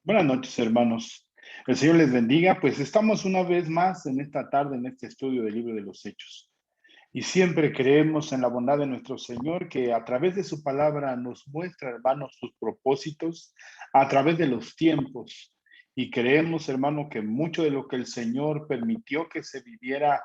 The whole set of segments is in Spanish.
Buenas noches, hermanos. El Señor les bendiga. Pues estamos una vez más en esta tarde en este estudio del libro de los Hechos. Y siempre creemos en la bondad de nuestro Señor, que a través de su palabra nos muestra, hermanos, sus propósitos a través de los tiempos. Y creemos, hermano, que mucho de lo que el Señor permitió que se viviera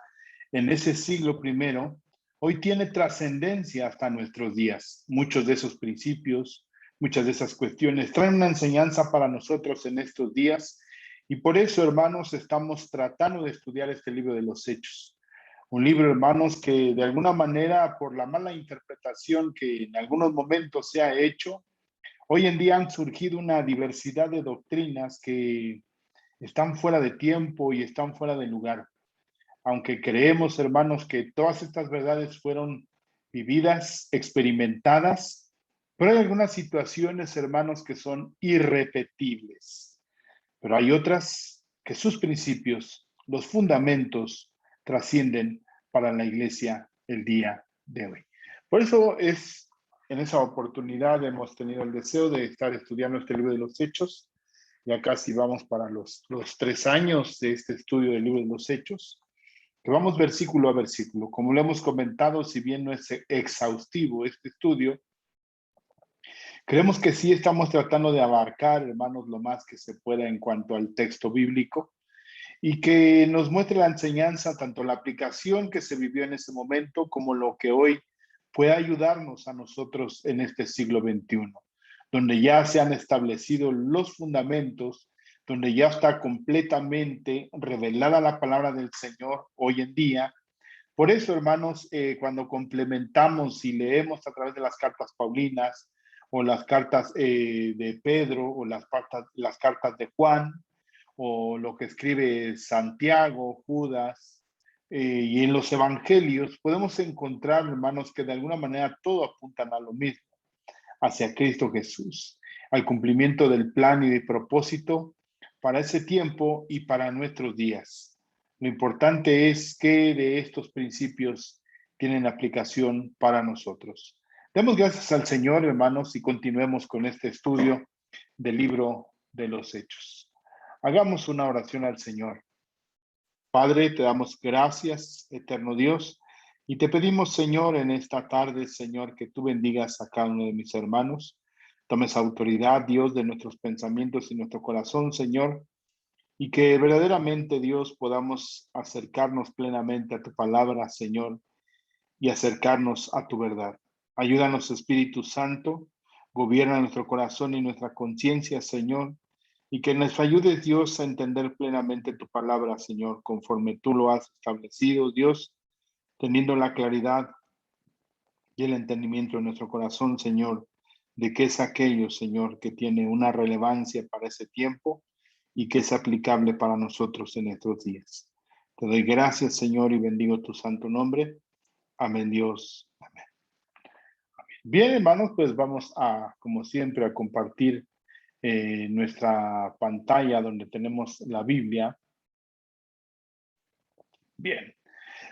en ese siglo primero, hoy tiene trascendencia hasta nuestros días. Muchos de esos principios, muchas de esas cuestiones traen una enseñanza para nosotros en estos días. Y por eso, hermanos, estamos tratando de estudiar este libro de los Hechos. Un libro, hermanos, que de alguna manera, por la mala interpretación que en algunos momentos se ha hecho, hoy en día han surgido una diversidad de doctrinas que están fuera de tiempo y están fuera de lugar. Aunque creemos, hermanos, que todas estas verdades fueron vividas, experimentadas, pero hay algunas situaciones, hermanos, que son irrepetibles. Pero hay otras que sus principios, los fundamentos, trascienden para la iglesia el día de hoy. Por eso en esa oportunidad hemos tenido el deseo de estar estudiando este libro de los Hechos. Ya casi vamos para los 3 años de este estudio del libro de los Hechos, que vamos versículo a versículo. Como lo hemos comentado, si bien no es exhaustivo este estudio, creemos que sí estamos tratando de abarcar, hermanos, lo más que se pueda en cuanto al texto bíblico y que nos muestre la enseñanza, tanto la aplicación que se vivió en ese momento como lo que hoy puede ayudarnos a nosotros en este siglo XXI, donde ya se han establecido los fundamentos, donde ya está completamente revelada la palabra del Señor hoy en día. Por eso, hermanos, cuando complementamos y leemos a través de las cartas paulinas o las cartas de Pedro o las cartas de Juan o lo que escribe Santiago, Judas, y en los evangelios podemos encontrar, hermanos, que de alguna manera todo apuntan a lo mismo, hacia Cristo Jesús, al cumplimiento del plan y de propósito para ese tiempo y para nuestros días. Lo importante es que de estos principios tienen aplicación para nosotros. Demos gracias al Señor, hermanos, y continuemos con este estudio del libro de los Hechos. Hagamos una oración al Señor. Padre, te damos gracias, eterno Dios, y te pedimos, Señor, en esta tarde, Señor, que tú bendigas a cada uno de mis hermanos. Tomes autoridad, Dios, de nuestros pensamientos y nuestro corazón, Señor, y que verdaderamente, Dios, podamos acercarnos plenamente a tu palabra, Señor, y acercarnos a tu verdad. Ayúdanos, Espíritu Santo, gobierna nuestro corazón y nuestra conciencia, Señor, y que nos ayudes, Dios, a entender plenamente tu palabra, Señor, conforme tú lo has establecido, Dios, teniendo la claridad y el entendimiento en nuestro corazón, Señor, de qué es aquello, Señor, que tiene una relevancia para ese tiempo y que es aplicable para nosotros en estos días. Te doy gracias, Señor, y bendigo tu santo nombre. Amén, Dios. Amén. Bien, hermanos, pues vamos a, como siempre, a compartir nuestra pantalla donde tenemos la Biblia. Bien,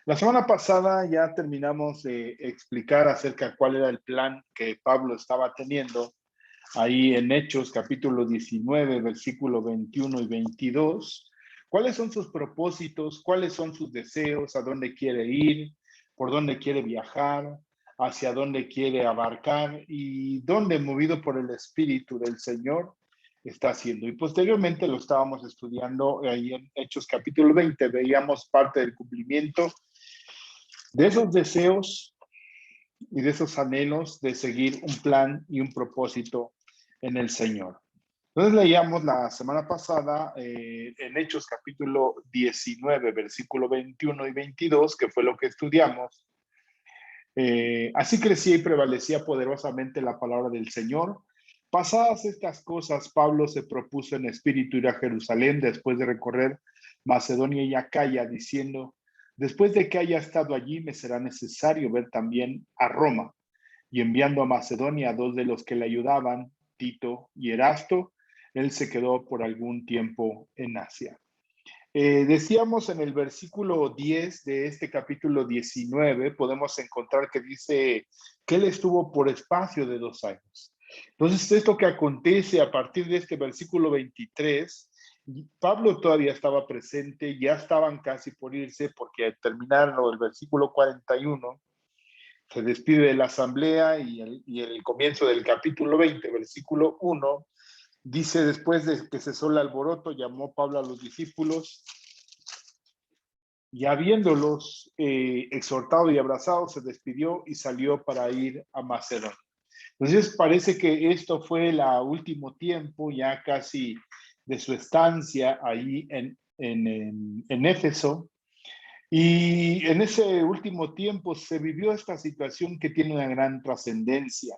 la semana pasada ya terminamos de explicar acerca de cuál era el plan que Pablo estaba teniendo ahí en Hechos capítulo 19, versículo 21 y 22. ¿Cuáles son sus propósitos? ¿Cuáles son sus deseos? ¿A dónde quiere ir? ¿Por dónde quiere viajar? ¿Hacia dónde quiere abarcar? ¿Y dónde, movido por el Espíritu del Señor, está haciendo? Y posteriormente lo estábamos estudiando ahí en Hechos capítulo 20. Veíamos parte del cumplimiento de esos deseos y de esos anhelos de seguir un plan y un propósito en el Señor. Entonces leíamos la semana pasada en Hechos capítulo 19, versículo 21 y 22, que fue lo que estudiamos. Así crecía y prevalecía poderosamente la palabra del Señor. Pasadas estas cosas, Pablo se propuso en espíritu ir a Jerusalén después de recorrer Macedonia y Acaya, diciendo: después de que haya estado allí, me será necesario ver también a Roma. Y enviando a Macedonia a dos de los que le ayudaban, Tito y Erasto, él se quedó por algún tiempo en Asia. Decíamos en el versículo 10 de este capítulo 19, podemos encontrar que dice que él estuvo por espacio de 2 años. Entonces, esto que acontece a partir de este versículo 23, Pablo todavía estaba presente, ya estaban casi por irse, porque al terminar el versículo 41, se despide de la asamblea y el comienzo del capítulo 20, versículo 1, dice: después de que cesó el alboroto, llamó Pablo a los discípulos y habiéndolos exhortado y abrazado, se despidió y salió para ir a Macedonia. Entonces parece que esto fue el último tiempo, ya casi de su estancia ahí en Éfeso. Y en ese último tiempo se vivió esta situación que tiene una gran trascendencia.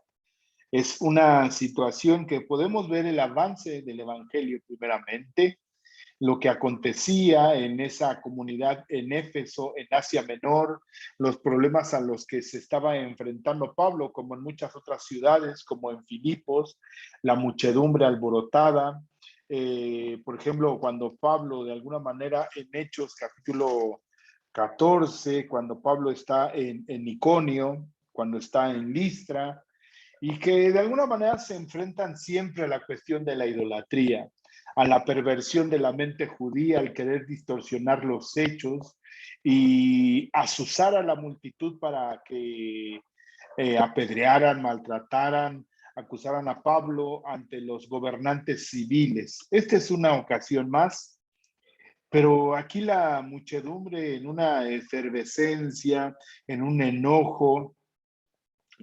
Es una situación que podemos ver el avance del Evangelio primeramente, lo que acontecía en esa comunidad en Éfeso, en Asia Menor, los problemas a los que se estaba enfrentando Pablo, como en muchas otras ciudades, como en Filipos, la muchedumbre alborotada. Por ejemplo, cuando Pablo, de alguna manera, en Hechos capítulo 14, cuando Pablo está en Iconio, cuando está en Listra, y que de alguna manera se enfrentan siempre a la cuestión de la idolatría, a la perversión de la mente judía, al querer distorsionar los hechos y asusar a la multitud para que apedrearan, maltrataran, acusaran a Pablo ante los gobernantes civiles. Esta es una ocasión más, pero aquí la muchedumbre en una efervescencia, en un enojo,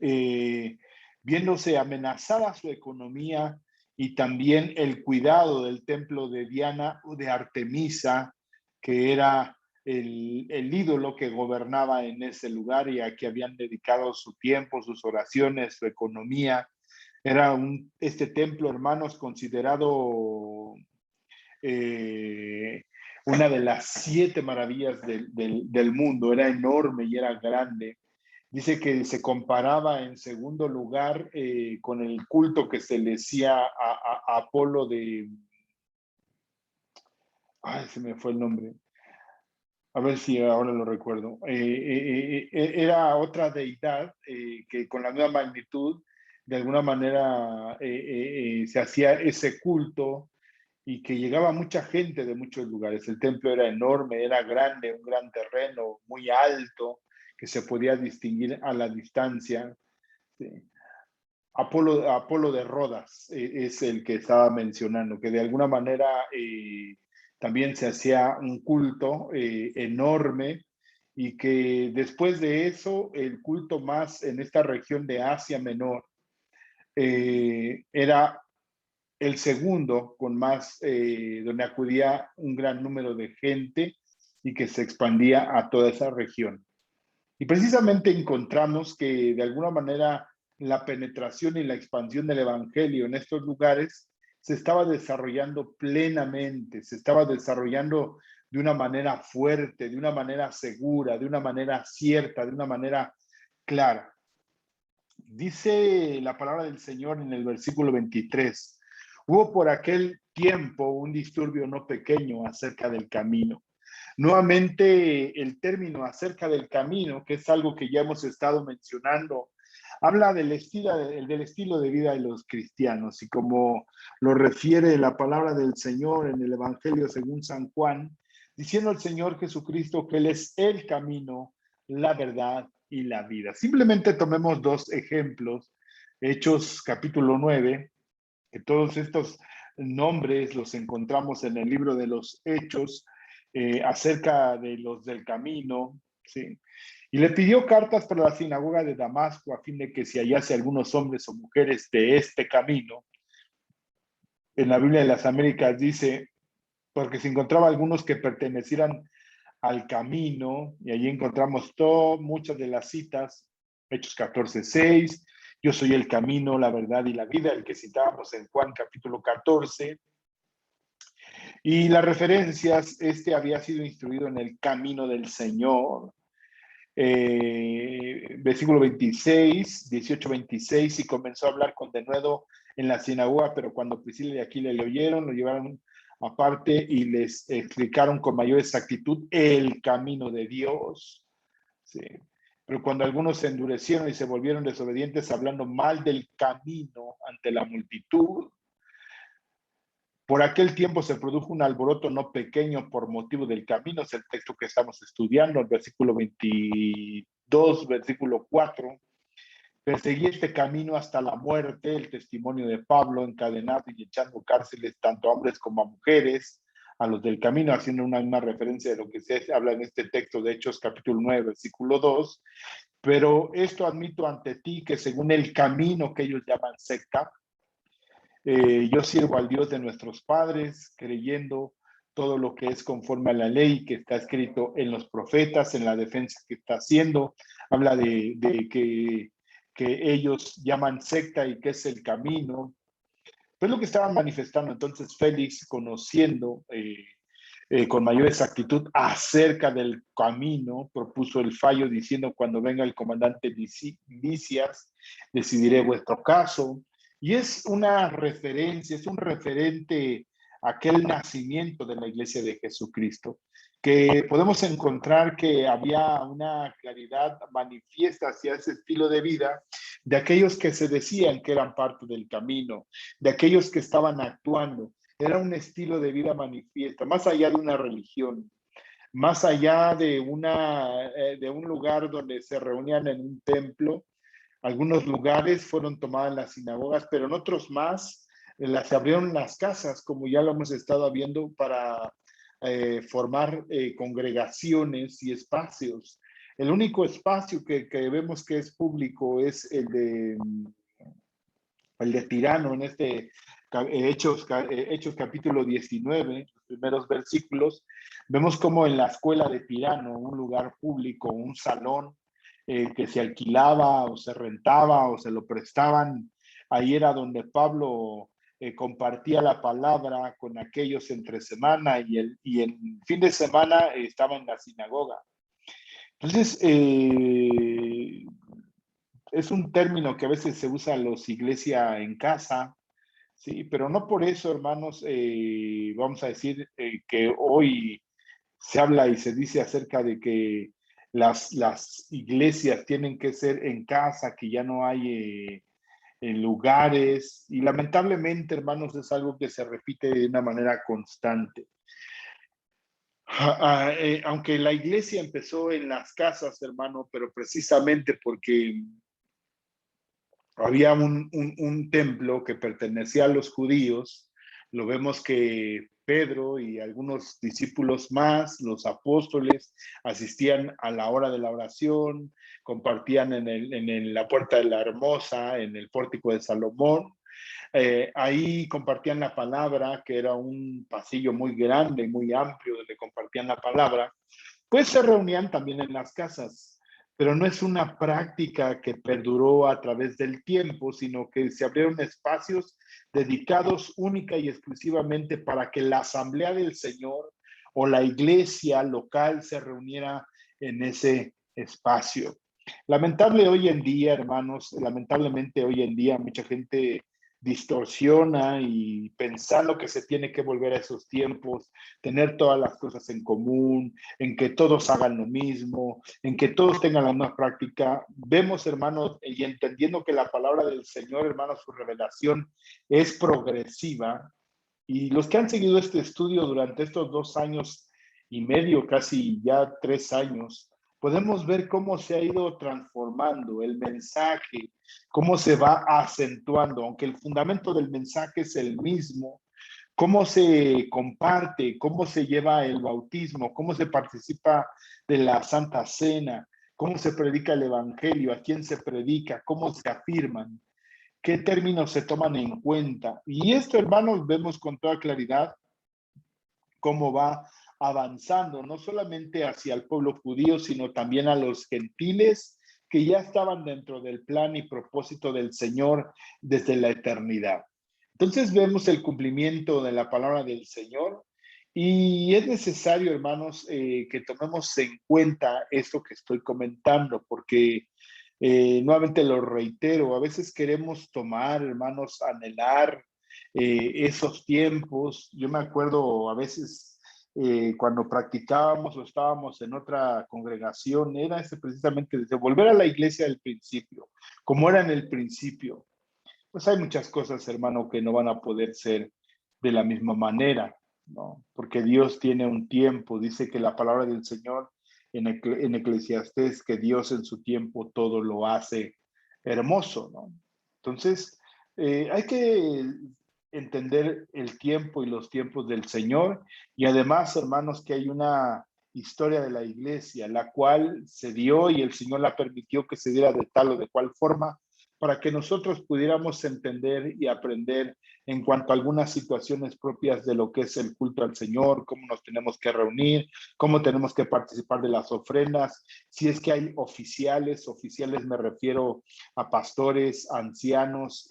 eh, viéndose amenazada su economía y también el cuidado del templo de Diana o de Artemisa, que era el ídolo que gobernaba en ese lugar y a que habían dedicado su tiempo, sus oraciones, su economía. Era este templo, hermanos, considerado eh, una de las 7 maravillas del mundo. Era enorme y era grande. Dice que se comparaba en segundo lugar con el culto que se le hacía a Apolo de... Ay, se me fue el nombre. A ver si ahora lo recuerdo. Era otra deidad que con la misma magnitud, de alguna manera, se hacía ese culto y que llegaba mucha gente de muchos lugares. El templo era enorme, era grande, un gran terreno, muy alto, que se podía distinguir a la distancia. Sí. Apolo de Rodas es el que estaba mencionando, que de alguna manera también se hacía un culto enorme y que después de eso el culto más en esta región de Asia Menor era el segundo con más, donde acudía un gran número de gente y que se expandía a toda esa región. Y precisamente encontramos que de alguna manera la penetración y la expansión del Evangelio en estos lugares se estaba desarrollando plenamente, se estaba desarrollando de una manera fuerte, de una manera segura, de una manera cierta, de una manera clara. Dice la palabra del Señor en el versículo 23, hubo por aquel tiempo un disturbio no pequeño acerca del camino. Nuevamente, el término acerca del camino, que es algo que ya hemos estado mencionando, habla del estilo de vida de los cristianos y como lo refiere la palabra del Señor en el Evangelio según San Juan, diciendo el Señor Jesucristo que Él es el camino, la verdad y la vida. Simplemente tomemos 2 ejemplos. Hechos capítulo 9, que todos estos nombres los encontramos en el libro de los Hechos, acerca de los del camino, ¿sí? Y le pidió cartas para la sinagoga de Damasco a fin de que si hallase algunos hombres o mujeres de este camino. En la Biblia de las Américas dice, porque se encontraba algunos que pertenecieran al camino, y allí encontramos muchas de las citas, Hechos 14:6, yo soy el camino, la verdad y la vida, el que citábamos en Juan capítulo 14, y las referencias, había sido instruido en el camino del Señor, versículo 26, 18-26, y comenzó a hablar con denuedo en la sinagoga, pero cuando Priscila y Aquila le oyeron, lo llevaron aparte y les explicaron con mayor exactitud el camino de Dios. Sí. Pero cuando algunos se endurecieron y se volvieron desobedientes, hablando mal del camino ante la multitud. Por aquel tiempo se produjo un alboroto no pequeño por motivo del camino, es el texto que estamos estudiando, el versículo 22, versículo 4. Perseguí este camino hasta la muerte, el testimonio de Pablo, encadenado y echando cárceles tanto a hombres como a mujeres, a los del camino, haciendo una misma referencia de lo que se habla en este texto de Hechos capítulo 9, versículo 2. Pero esto admito ante ti, que según el camino que ellos llaman secta, yo sirvo al Dios de nuestros padres, creyendo todo lo que es conforme a la ley que está escrito en los profetas, en la defensa que está haciendo. Habla de que ellos llaman secta y que es el camino. Pues lo que estaban manifestando entonces Félix, conociendo con mayor exactitud acerca del camino, propuso el fallo diciendo: cuando venga el comandante Licias, decidiré vuestro caso. Y es una referencia, es un referente a aquel nacimiento de la Iglesia de Jesucristo, que podemos encontrar que había una claridad manifiesta hacia ese estilo de vida de aquellos que se decían que eran parte del camino, de aquellos que estaban actuando. Era un estilo de vida manifiesto, más allá de una religión, más allá de un lugar donde se reunían en un templo. Algunos lugares fueron tomadas las sinagogas, pero en otros más se abrieron las casas, como ya lo hemos estado viendo, para formar congregaciones y espacios. El único espacio que vemos que es público es el de Tirano, en Hechos capítulo 19, los primeros versículos. Vemos como en la escuela de Tirano, un lugar público, un salón que se alquilaba o se rentaba o se lo prestaban, ahí era donde Pablo compartía la palabra con aquellos entre semana, y el fin de semana estaba en la sinagoga. Entonces, es un término que a veces se usa en los iglesia en casa, sí, pero no por eso, hermanos, vamos a decir que hoy se habla y se dice acerca de que las iglesias tienen que ser en casa, que ya no hay en lugares, y lamentablemente, hermanos, es algo que se repite de una manera constante. Aunque la iglesia empezó en las casas, hermano, pero precisamente porque había un templo que pertenecía a los judíos. Lo vemos que Pedro y algunos discípulos más, los apóstoles, asistían a la hora de la oración, compartían en la puerta de la Hermosa, en el pórtico de Salomón. Ahí compartían la palabra, que era un pasillo muy grande, muy amplio, donde compartían la palabra. Pues se reunían también en las casas, pero no es una práctica que perduró a través del tiempo, sino que se abrieron espacios dedicados única y exclusivamente para que la asamblea del Señor o la iglesia local se reuniera en ese espacio. Lamentable hoy en día, hermanos, lamentablemente hoy en día mucha gente distorsiona y pensando que se tiene que volver a esos tiempos, tener todas las cosas en común, en que todos hagan lo mismo, en que todos tengan la misma práctica. Vemos, hermanos, y entendiendo que la palabra del Señor, hermanos, su revelación es progresiva. Y los que han seguido este estudio durante estos 2 años y medio, casi ya 3 años, podemos ver cómo se ha ido transformando el mensaje, cómo se va acentuando, aunque el fundamento del mensaje es el mismo, cómo se comparte, cómo se lleva el bautismo, cómo se participa de la Santa Cena, cómo se predica el Evangelio, a quién se predica, cómo se afirman, qué términos se toman en cuenta. Y esto, hermanos, vemos con toda claridad cómo va avanzando, no solamente hacia el pueblo judío, sino también a los gentiles que ya estaban dentro del plan y propósito del Señor desde la eternidad. Entonces vemos el cumplimiento de la palabra del Señor, y es necesario, hermanos, que tomemos en cuenta esto que estoy comentando, porque nuevamente lo reitero, a veces queremos tomar, hermanos, anhelar esos tiempos. Yo me acuerdo a veces cuando practicábamos o estábamos en otra congregación, era precisamente desde volver a la iglesia del principio, como era en el principio. pues hay muchas cosas, hermano, que no van a poder ser de la misma manera, ¿no? Porque Dios tiene un tiempo, dice que la palabra del Señor en Eclesiastés, que Dios en su tiempo todo lo hace hermoso, ¿no? Entonces, hay que entender el tiempo y los tiempos del Señor, y además, hermanos, que hay una historia de la iglesia, la cual se dio y el Señor la permitió que se diera de tal o de cual forma, para que nosotros pudiéramos entender y aprender en cuanto a algunas situaciones propias de lo que es el culto al Señor, cómo nos tenemos que reunir, cómo tenemos que participar de las ofrendas, si es que hay oficiales, oficiales me refiero a pastores, ancianos,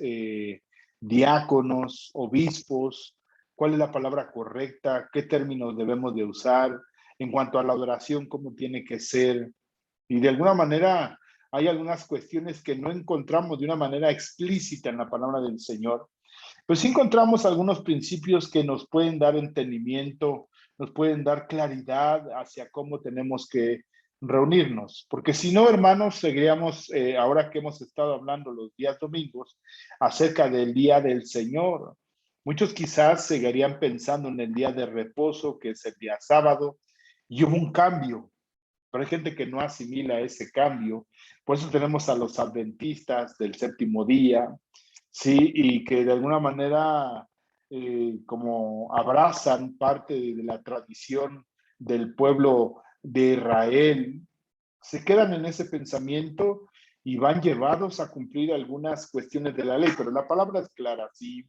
diáconos, obispos, cuál es la palabra correcta, qué términos debemos de usar, en cuanto a la adoración, cómo tiene que ser, y de alguna manera hay algunas cuestiones que no encontramos de una manera explícita en la palabra del Señor, pues sí encontramos algunos principios que nos pueden dar entendimiento, nos pueden dar claridad hacia cómo tenemos que reunirnos, porque si no, hermanos, seguiríamos, ahora que hemos estado hablando los días domingos, acerca del día del Señor. Muchos quizás seguirían pensando en el día de reposo, que es el día sábado, y hubo un cambio, pero hay gente que no asimila ese cambio. Por eso tenemos a los adventistas del séptimo día, sí, y que de alguna manera como abrazan parte de la tradición del pueblo de Israel, se quedan en ese pensamiento y van llevados a cumplir algunas cuestiones de la ley, pero la palabra es clara, si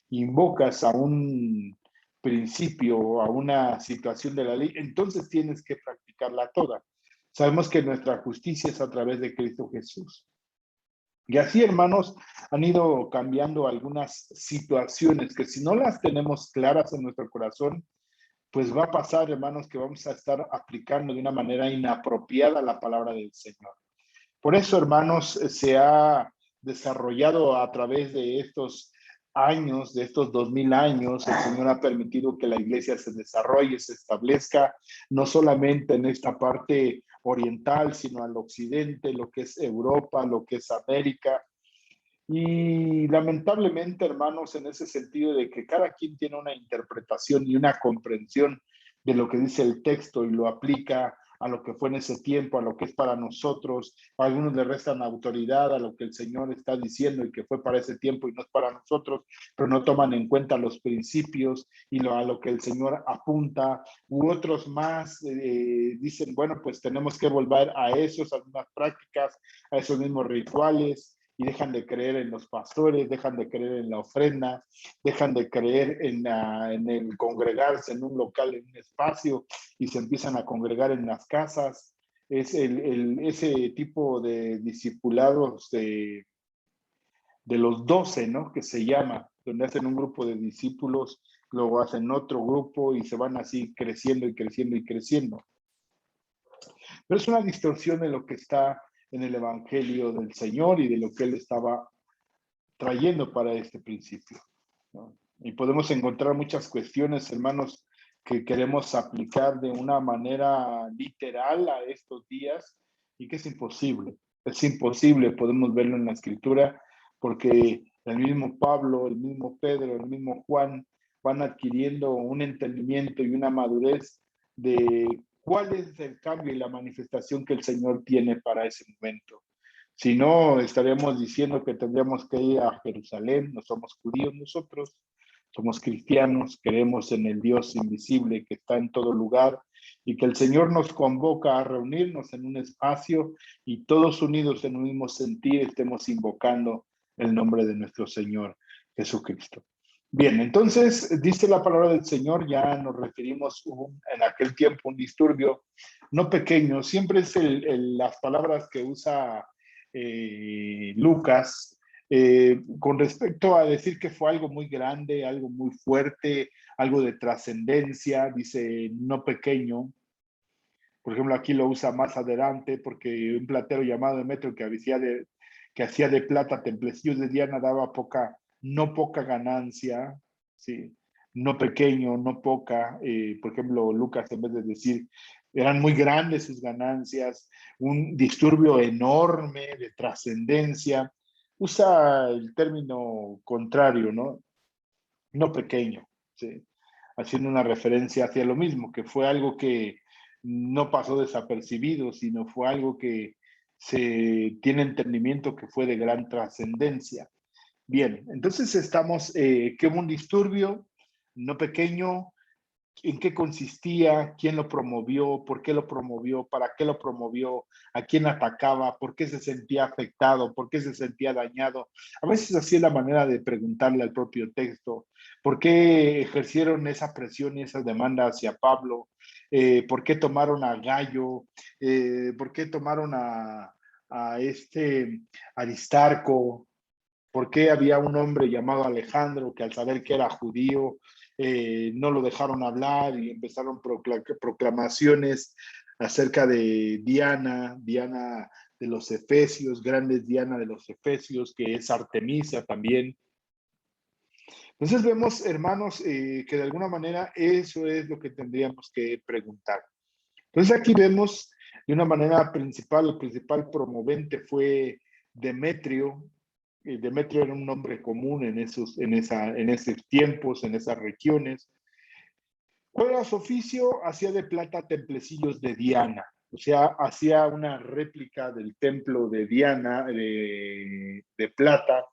invocas a un principio, a una situación de la ley, entonces tienes que practicarla toda. Sabemos que nuestra justicia es a través de Cristo Jesús. Y así, hermanos, han ido cambiando algunas situaciones que si no las tenemos claras en nuestro corazón, pues va a pasar, hermanos, que vamos a estar aplicando de una manera inapropiada la palabra del Señor. Por eso, hermanos, se ha desarrollado a través de estos años, de estos 2000 años, el Señor ha permitido que la iglesia se desarrolle, se establezca, no solamente en esta parte oriental, sino al occidente, lo que es Europa, lo que es América. Y lamentablemente, hermanos, en ese sentido de que cada quien tiene una interpretación y una comprensión de lo que dice el texto y lo aplica a lo que fue en ese tiempo, a lo que es para nosotros. A algunos le restan autoridad a lo que el Señor está diciendo y que fue para ese tiempo y no es para nosotros, pero no toman en cuenta los principios y a lo que el Señor apunta. U otros más dicen, bueno, pues tenemos que volver a esos, a algunas prácticas, a esos mismos rituales, y dejan de creer en los pastores, dejan de creer en la ofrenda, dejan de creer en el congregarse en un local, en un espacio, y se empiezan a congregar en las casas. Es ese tipo de discipulados de los 12, ¿no? Que se llama, donde hacen un grupo de discípulos, luego hacen otro grupo y se van así creciendo y creciendo y creciendo. Pero es una distorsión de lo que está en el Evangelio del Señor y de lo que Él estaba trayendo para este principio, ¿no? Y podemos encontrar muchas cuestiones, hermanos, que queremos aplicar de una manera literal a estos días y que es imposible, podemos verlo en la escritura, porque el mismo Pablo, el mismo Pedro, el mismo Juan van adquiriendo un entendimiento y una madurez de cuál es el cambio y la manifestación que el Señor tiene para ese momento. Si no, estaríamos diciendo que tendríamos que ir a Jerusalén. No somos judíos nosotros, somos cristianos, creemos en el Dios invisible que está en todo lugar y que el Señor nos convoca a reunirnos en un espacio y todos unidos en un mismo sentir estemos invocando el nombre de nuestro Señor Jesucristo. Bien, entonces dice la palabra del Señor, ya nos referimos en aquel tiempo un disturbio no pequeño, siempre es las palabras que usa Lucas, con respecto a decir que fue algo muy grande, algo muy fuerte, algo de trascendencia, dice no pequeño. Por ejemplo, aquí lo usa más adelante porque un platero llamado Demetrio que hacía de plata templecillos de Diana daba no poca ganancia, ¿sí? No pequeño, no poca. Por ejemplo, Lucas, en vez de decir eran muy grandes sus ganancias, un disturbio enorme de trascendencia. usa el término contrario, ¿no? No pequeño, ¿sí? Haciendo una referencia hacia lo mismo, que fue algo que no pasó desapercibido, sino fue algo que se tiene entendimiento que fue de gran trascendencia. Bien, entonces estamos, que hubo un disturbio no pequeño. ¿En qué consistía? ¿Quién lo promovió? ¿Por qué lo promovió? ¿Para qué lo promovió? ¿A quién atacaba? ¿Por qué se sentía afectado? ¿Por qué se sentía dañado? A veces así es la manera de preguntarle al propio texto. ¿Por qué ejercieron esa presión y esa demanda hacia Pablo? ¿Por qué tomaron a Gallo? ¿Por qué tomaron a este Aristarco? ¿Por qué había un hombre llamado Alejandro que al saber que era judío no lo dejaron hablar y empezaron proclamaciones acerca de Diana, Diana de los Efesios, grandes Diana de los Efesios, que es Artemisa también? Entonces vemos, hermanos, que de alguna manera eso es lo que tendríamos que preguntar. Entonces aquí vemos de una manera principal, el principal promovente fue Demetrio. Demetrio era un nombre común en esos tiempos, en esas regiones. ¿Cuál era su oficio? Hacía de plata templecillos de Diana, o sea, hacía una réplica del templo de Diana de plata.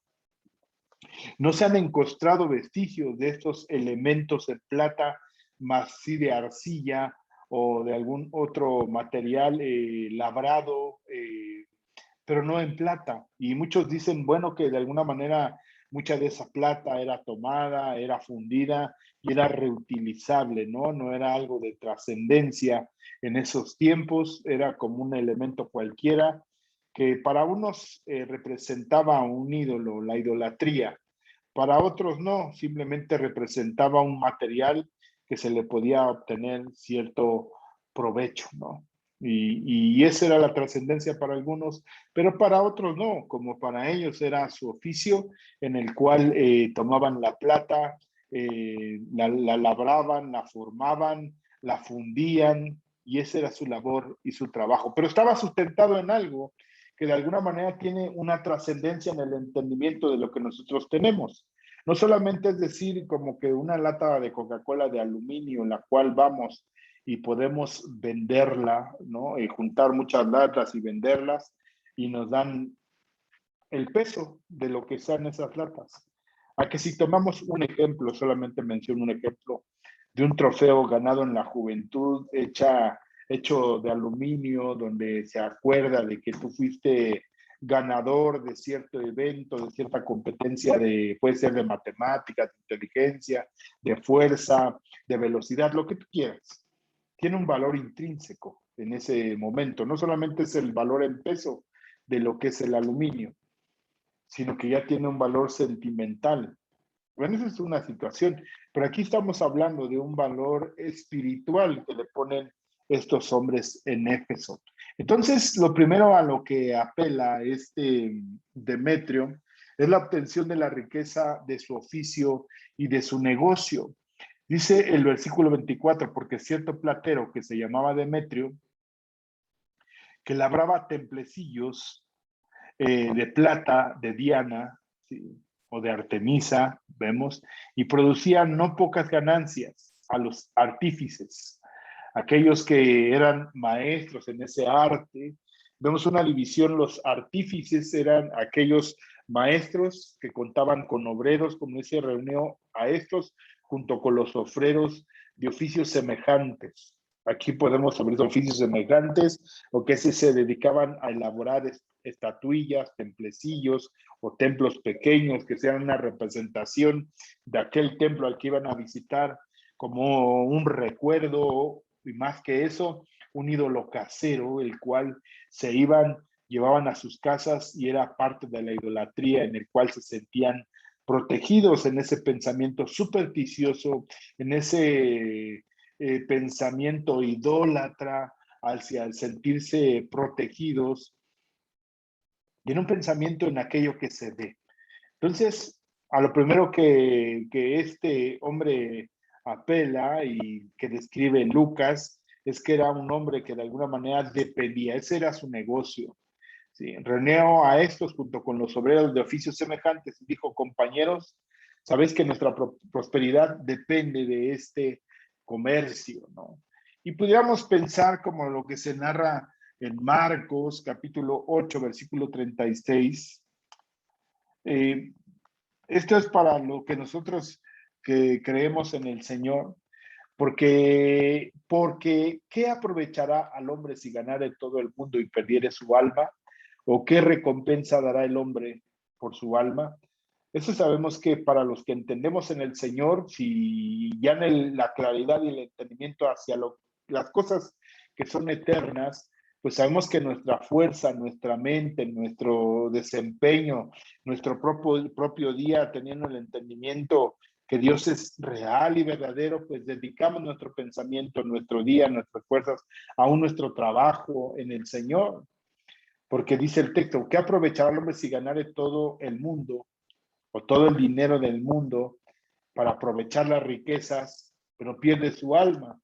No se han encontrado vestigios de estos elementos en plata, más sí de arcilla o de algún otro material labrado, pero no en plata. Y muchos dicen, bueno, que de alguna manera mucha de esa plata era tomada, era fundida y era reutilizable, ¿no? No era algo de trascendencia en esos tiempos, era como un elemento cualquiera que para unos representaba un ídolo, la idolatría. Para otros no, simplemente representaba un material que se le podía obtener cierto provecho, ¿no? Y esa era la trascendencia para algunos, pero para otros no, como para ellos era su oficio en el cual tomaban la plata, la labraban, la formaban, la fundían, y esa era su labor y su trabajo. Pero estaba sustentado en algo que de alguna manera tiene una trascendencia en el entendimiento de lo que nosotros tenemos. No solamente es decir como que una lata de Coca-Cola de aluminio en la cual vamos y podemos venderla, ¿no? Y juntar muchas latas y venderlas y nos dan el peso de lo que sean esas latas. A que si tomamos un ejemplo, solamente menciono un ejemplo, de un trofeo ganado en la juventud, hecho de aluminio, donde se acuerda de que tú fuiste ganador de cierto evento, de cierta competencia, puede ser de matemáticas, de inteligencia, de fuerza, de velocidad, lo que tú quieras. Tiene un valor intrínseco en ese momento. No solamente es el valor en peso de lo que es el aluminio, sino que ya tiene un valor sentimental. Bueno, esa es una situación, pero aquí estamos hablando de un valor espiritual que le ponen estos hombres en Éfeso. Entonces, lo primero a lo que apela este Demetrio es la obtención de la riqueza de su oficio y de su negocio. Dice el versículo 24, porque cierto platero que se llamaba Demetrio, que labraba templecillos de plata, de Diana, ¿sí? O de Artemisa, vemos, y producían no pocas ganancias a los artífices, aquellos que eran maestros en ese arte. Vemos una división, los artífices eran aquellos maestros que contaban con obreros, como se reunió a estos, junto con los ofreros de oficios semejantes. Aquí podemos abrir oficios semejantes, o que se dedicaban a elaborar estatuillas, templecillos o templos pequeños que sean una representación de aquel templo al que iban a visitar, como un recuerdo, y más que eso, un ídolo casero, el cual llevaban a sus casas y era parte de la idolatría en el cual se sentían protegidos en ese pensamiento supersticioso, en ese pensamiento idólatra, hacia el sentirse protegidos, y en un pensamiento en aquello que se ve. Entonces, a lo primero que este hombre apela y que describe Lucas es que era un hombre que de alguna manera dependía, ese era su negocio. ¿sí? Reunió a estos junto con los obreros de oficios semejantes y dijo, compañeros, sabéis que nuestra prosperidad depende de este comercio, ¿no? Y pudiéramos pensar como lo que se narra en Marcos, capítulo 8, versículo 36. Eh, Esto es para lo que nosotros que creemos en el Señor, porque ¿qué aprovechará al hombre si ganare todo el mundo y perdiere su alma? ¿O qué recompensa dará el hombre por su alma? Eso sabemos que para los que entendemos en el Señor, si ya en la claridad y el entendimiento hacia las cosas que son eternas, pues sabemos que nuestra fuerza, nuestra mente, nuestro desempeño, nuestro propio día, teniendo el entendimiento que Dios es real y verdadero, pues dedicamos nuestro pensamiento, nuestro día, nuestras fuerzas, aún nuestro trabajo en el Señor. Porque dice el texto, ¿qué aprovechará el hombre si ganare todo el mundo o todo el dinero del mundo para aprovechar las riquezas, pero pierde su alma?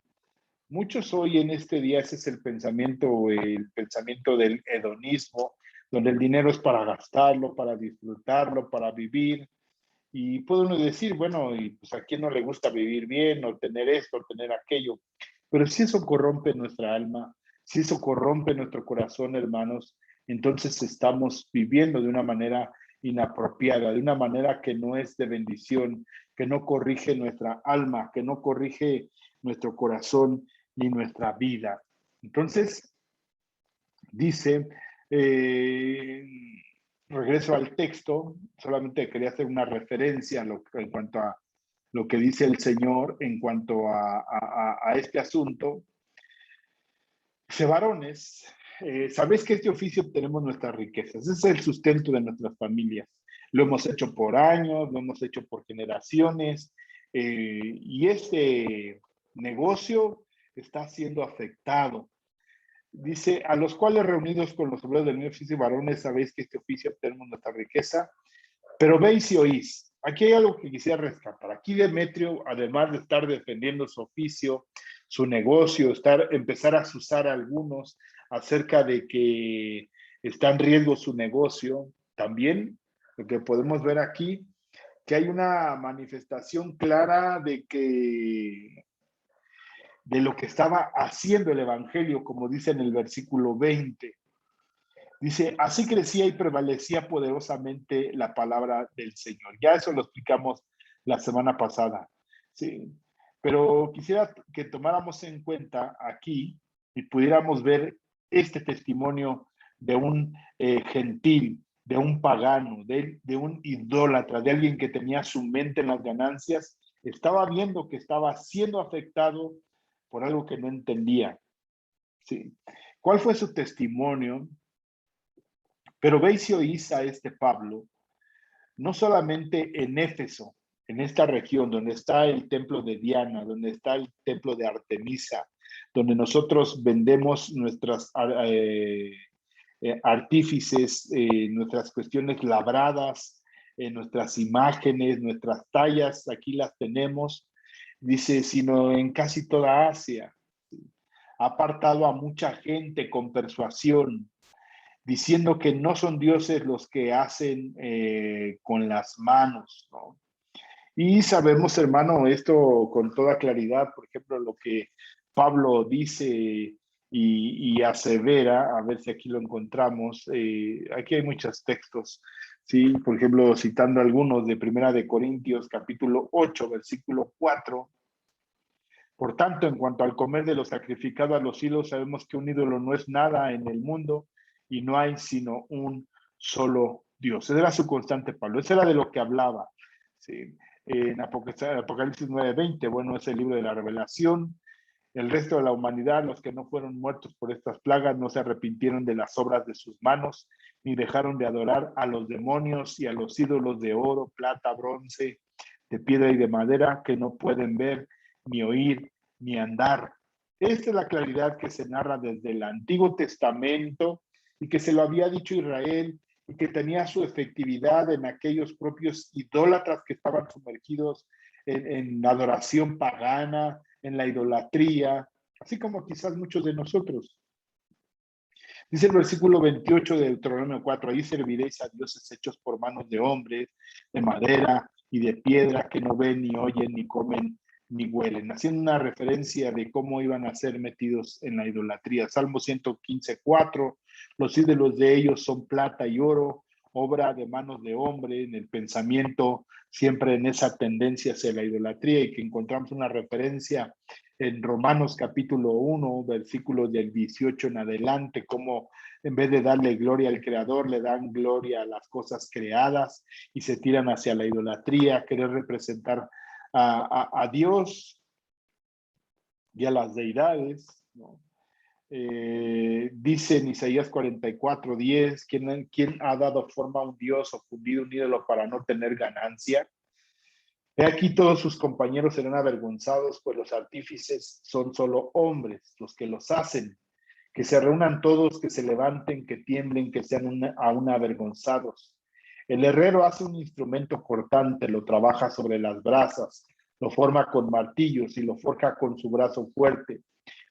Muchos hoy en este día, ese es el pensamiento del hedonismo, donde el dinero es para gastarlo, para disfrutarlo, para vivir. Y puede uno decir, bueno, y pues a quién no le gusta vivir bien, o tener esto, o tener aquello. Pero si eso corrompe nuestra alma, si eso corrompe nuestro corazón, hermanos, entonces estamos viviendo de una manera inapropiada, de una manera que no es de bendición, que no corrige nuestra alma, que no corrige nuestro corazón ni nuestra vida. Entonces, dice, eh, regreso al texto, solamente quería hacer una referencia en cuanto a lo que dice el Señor en cuanto a este asunto. Dice, varones, sabéis que este oficio obtenemos nuestras riquezas, ese es el sustento de nuestras familias. Lo hemos hecho por años, lo hemos hecho por generaciones, y este negocio está siendo afectado. Dice, a los cuales reunidos con los obreros del mismo oficio, varones, sabéis que este oficio obtenemos nuestra riqueza, pero veis y oís. Aquí hay algo que quisiera rescatar. Aquí Demetrio, además de estar defendiendo su oficio, su negocio, empezar a asusar a algunos acerca de que está en riesgo su negocio, también lo que podemos ver aquí, que hay una manifestación clara de lo que estaba haciendo el evangelio, como dice en el versículo 20. Dice, así crecía y prevalecía poderosamente la palabra del Señor. Ya eso lo explicamos la semana pasada, ¿sí? Pero quisiera que tomáramos en cuenta aquí y pudiéramos ver este testimonio de un gentil, de un pagano, de un idólatra, de alguien que tenía su mente en las ganancias, estaba viendo que estaba siendo afectado por algo que no entendía, ¿sí? ¿Cuál fue su testimonio? Pero veis y oís a este Pablo, no solamente en Éfeso, en esta región donde está el templo de Diana, donde está el templo de Artemisa, donde nosotros vendemos nuestras artífices, nuestras cuestiones labradas, nuestras imágenes, nuestras tallas, aquí las tenemos, dice, sino en casi toda Asia. Ha apartado a mucha gente con persuasión, diciendo que no son dioses los que hacen con las manos, ¿no? Y sabemos, hermano, esto con toda claridad, por ejemplo, lo que Pablo dice y asevera, a ver si aquí lo encontramos, aquí hay muchos textos, ¿sí? Por ejemplo, citando algunos de Primera de Corintios, capítulo 8, versículo 4. Por tanto, en cuanto al comer de lo sacrificado a los ídolos, sabemos que un ídolo no es nada en el mundo y no hay sino un solo Dios. Ese era su constante Pablo, ese era de lo que hablaba. ¿Sí? En Apocalipsis 9:20, bueno, es el libro de la revelación. El resto de la humanidad, los que no fueron muertos por estas plagas, no se arrepintieron de las obras de sus manos, ni dejaron de adorar a los demonios y a los ídolos de oro, plata, bronce, de piedra y de madera, que no pueden ver, ni oír, ni andar. Esta es la claridad que se narra desde el Antiguo Testamento y que se lo había dicho Israel y que tenía su efectividad en aquellos propios idólatras que estaban sumergidos en adoración pagana, en la idolatría, así como quizás muchos de nosotros. Dice el versículo 28 de Deuteronomio 4, ahí serviréis a dioses hechos por manos de hombres, de madera y de piedra, que no ven, ni oyen, ni comen, ni huelen. Haciendo una referencia de cómo iban a ser metidos en la idolatría. Salmo 115, 4, los ídolos de ellos son plata y oro, obra de manos de hombre, en el pensamiento, siempre en esa tendencia hacia la idolatría, y que encontramos una referencia en Romanos capítulo 1, versículos del 18 en adelante, como en vez de darle gloria al Creador, le dan gloria a las cosas creadas y se tiran hacia la idolatría, querer representar a Dios y a las deidades, ¿no? Dice en Isaías 44, 10, ¿quién ha dado forma a un Dios o fundido un ídolo para no tener ganancia? He aquí todos sus compañeros serán avergonzados, pues los artífices son solo hombres, los que los hacen. Que se reúnan todos, que se levanten, que tiemblen, que sean aún avergonzados. El herrero hace un instrumento cortante, lo trabaja sobre las brasas, lo forma con martillos y lo forja con su brazo fuerte.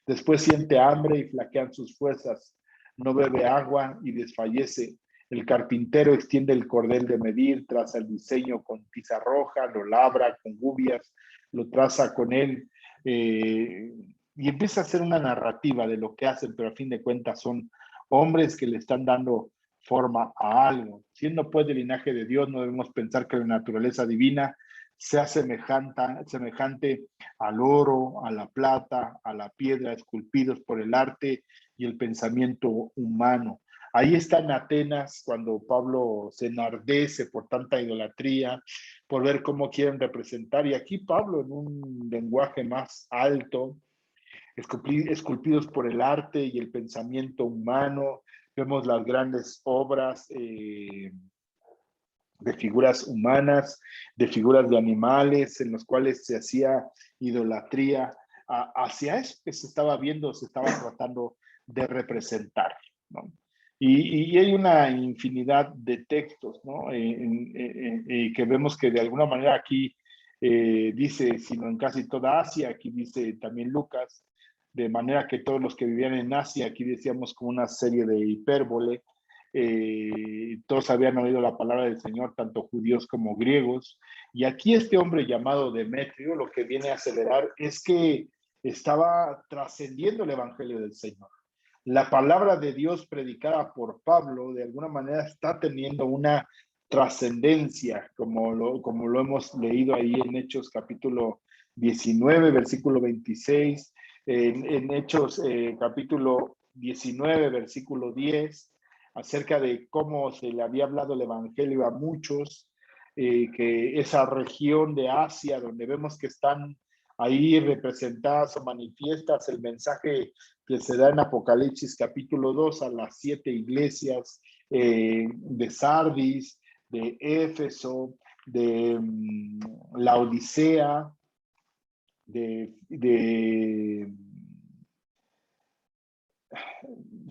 Después siente hambre y flaquean sus fuerzas. No bebe agua y desfallece. El carpintero extiende el cordel de medir, traza el diseño con tiza roja, lo labra con gubias, lo traza con él, y empieza a hacer una narrativa de lo que hacen, pero a fin de cuentas son hombres que le están dando forma a algo. Siendo pues del linaje de Dios, no debemos pensar que la naturaleza divina sea semejante al oro, a la plata, a la piedra, esculpidos por el arte y el pensamiento humano. Ahí está en Atenas cuando Pablo se enardece por tanta idolatría, por ver cómo quieren representar, y aquí Pablo en un lenguaje más alto, esculpidos por el arte y el pensamiento humano, vemos las grandes obras de figuras humanas, de figuras de animales, en los cuales se hacía idolatría hacia eso que se estaba viendo, se estaba tratando de representar, ¿no? Y hay una infinidad de textos, ¿no? Que vemos que de alguna manera aquí dice, sino en casi toda Asia, aquí dice también Lucas, de manera que todos los que vivían en Asia, aquí decíamos como una serie de hipérbole, todos habían oído la palabra del Señor, tanto judíos como griegos, y aquí este hombre llamado Demetrio lo que viene a acelerar es que estaba trascendiendo el Evangelio del Señor. La palabra de Dios predicada por Pablo de alguna manera está teniendo una trascendencia, como lo hemos leído ahí en Hechos capítulo 19, versículo 26, en Hechos capítulo 19, versículo 10, acerca de cómo se le había hablado el Evangelio a muchos, que esa región de Asia, donde vemos que están ahí representadas o manifiestas el mensaje que se da en Apocalipsis capítulo 2 a las 7 iglesias de Sardis, de Éfeso, de la Odisea, de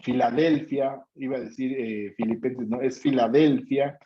Filadelfia, iba a decir Filipenses, no, es Filadelfia,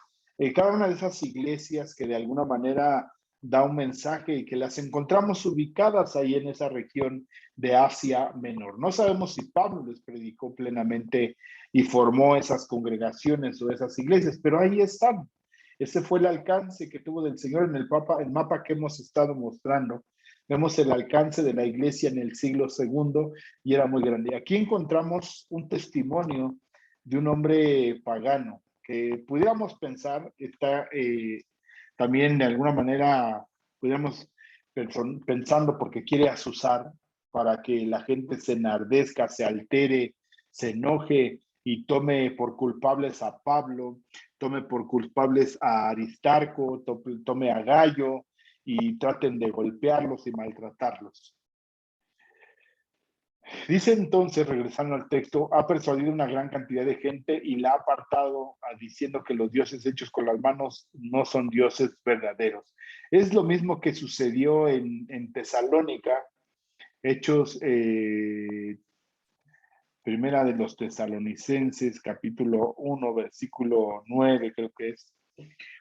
cada una de esas iglesias que de alguna manera da un mensaje y que las encontramos ubicadas ahí en esa región de Asia Menor. No sabemos si Pablo les predicó plenamente y formó esas congregaciones o esas iglesias, pero ahí están. Ese fue el alcance que tuvo del Señor en el mapa que hemos estado mostrando. Vemos el alcance de la iglesia en el siglo segundo y era muy grande. Aquí encontramos un testimonio de un hombre pagano que pudiéramos pensar está también de alguna manera, pudiéramos pensando porque quiere asusar para que la gente se enardezca, se altere, se enoje y tome por culpables a Pablo, tome por culpables a Aristarco, tome a Gallo y traten de golpearlos y maltratarlos. Dice entonces, regresando al texto, ha persuadido una gran cantidad de gente y la ha apartado diciendo que los dioses hechos con las manos no son dioses verdaderos. Es lo mismo que sucedió en Tesalónica, Hechos, primera de los Tesalonicenses, capítulo 1, versículo 9, creo que es.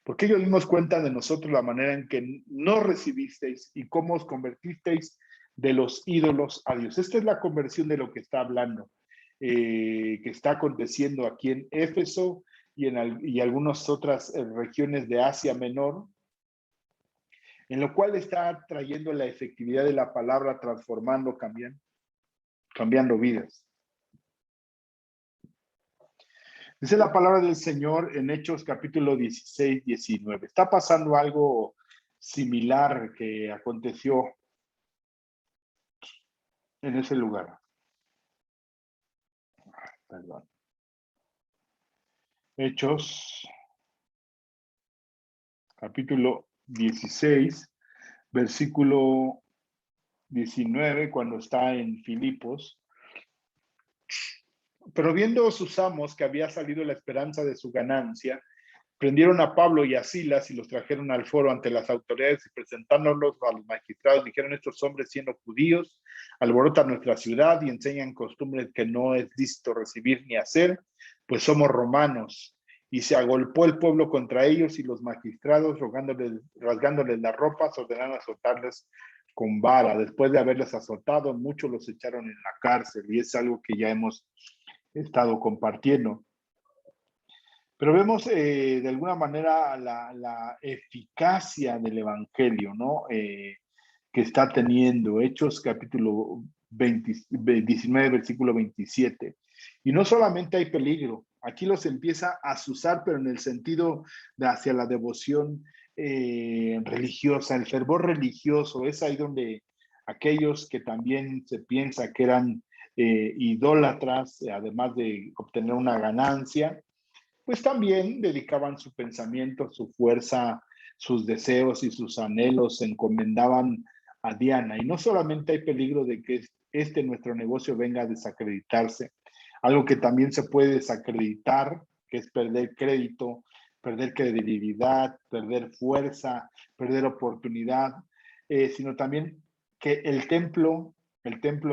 Porque ellos mismos cuentan de nosotros la manera en que no recibisteis y cómo os convertisteis de los ídolos a Dios. Esta es la conversión de lo que está hablando. que está aconteciendo aquí en Éfeso y algunas otras regiones de Asia Menor, en lo cual está trayendo la efectividad de la palabra, transformando, cambiando vidas. Dice la palabra del Señor en Hechos capítulo 16, 19. Está pasando algo similar que aconteció en ese lugar. Perdón. Hechos capítulo 16, versículo 19, cuando está en Filipos. Pero viendo sus amos que había salido la esperanza de su ganancia, prendieron a Pablo y a Silas y los trajeron al foro ante las autoridades y presentándolos a los magistrados, dijeron: estos hombres, siendo judíos, alborotan nuestra ciudad y enseñan costumbres que no es lícito recibir ni hacer, pues somos romanos. Y se agolpó el pueblo contra ellos y los magistrados, rasgándoles las ropas, ordenaron azotarles con vara. Después de haberles azotado, muchos los echaron en la cárcel, y es algo que ya hemos estado compartiendo. Pero vemos de alguna manera la eficacia del Evangelio, ¿no? Que está teniendo. Hechos capítulo 19, versículo 27. Y no solamente hay peligro, aquí los empieza a azuzar, pero en el sentido de hacia la devoción religiosa, el fervor religioso. Es ahí donde aquellos que también se piensa que eran idólatras, además de obtener una ganancia, pues también dedicaban su pensamiento, su fuerza, sus deseos y sus anhelos, se encomendaban a Diana. Y no solamente hay peligro de que nuestro negocio venga a desacreditarse, algo que también se puede desacreditar, que es perder crédito, perder credibilidad, perder fuerza, perder oportunidad, sino también que el templo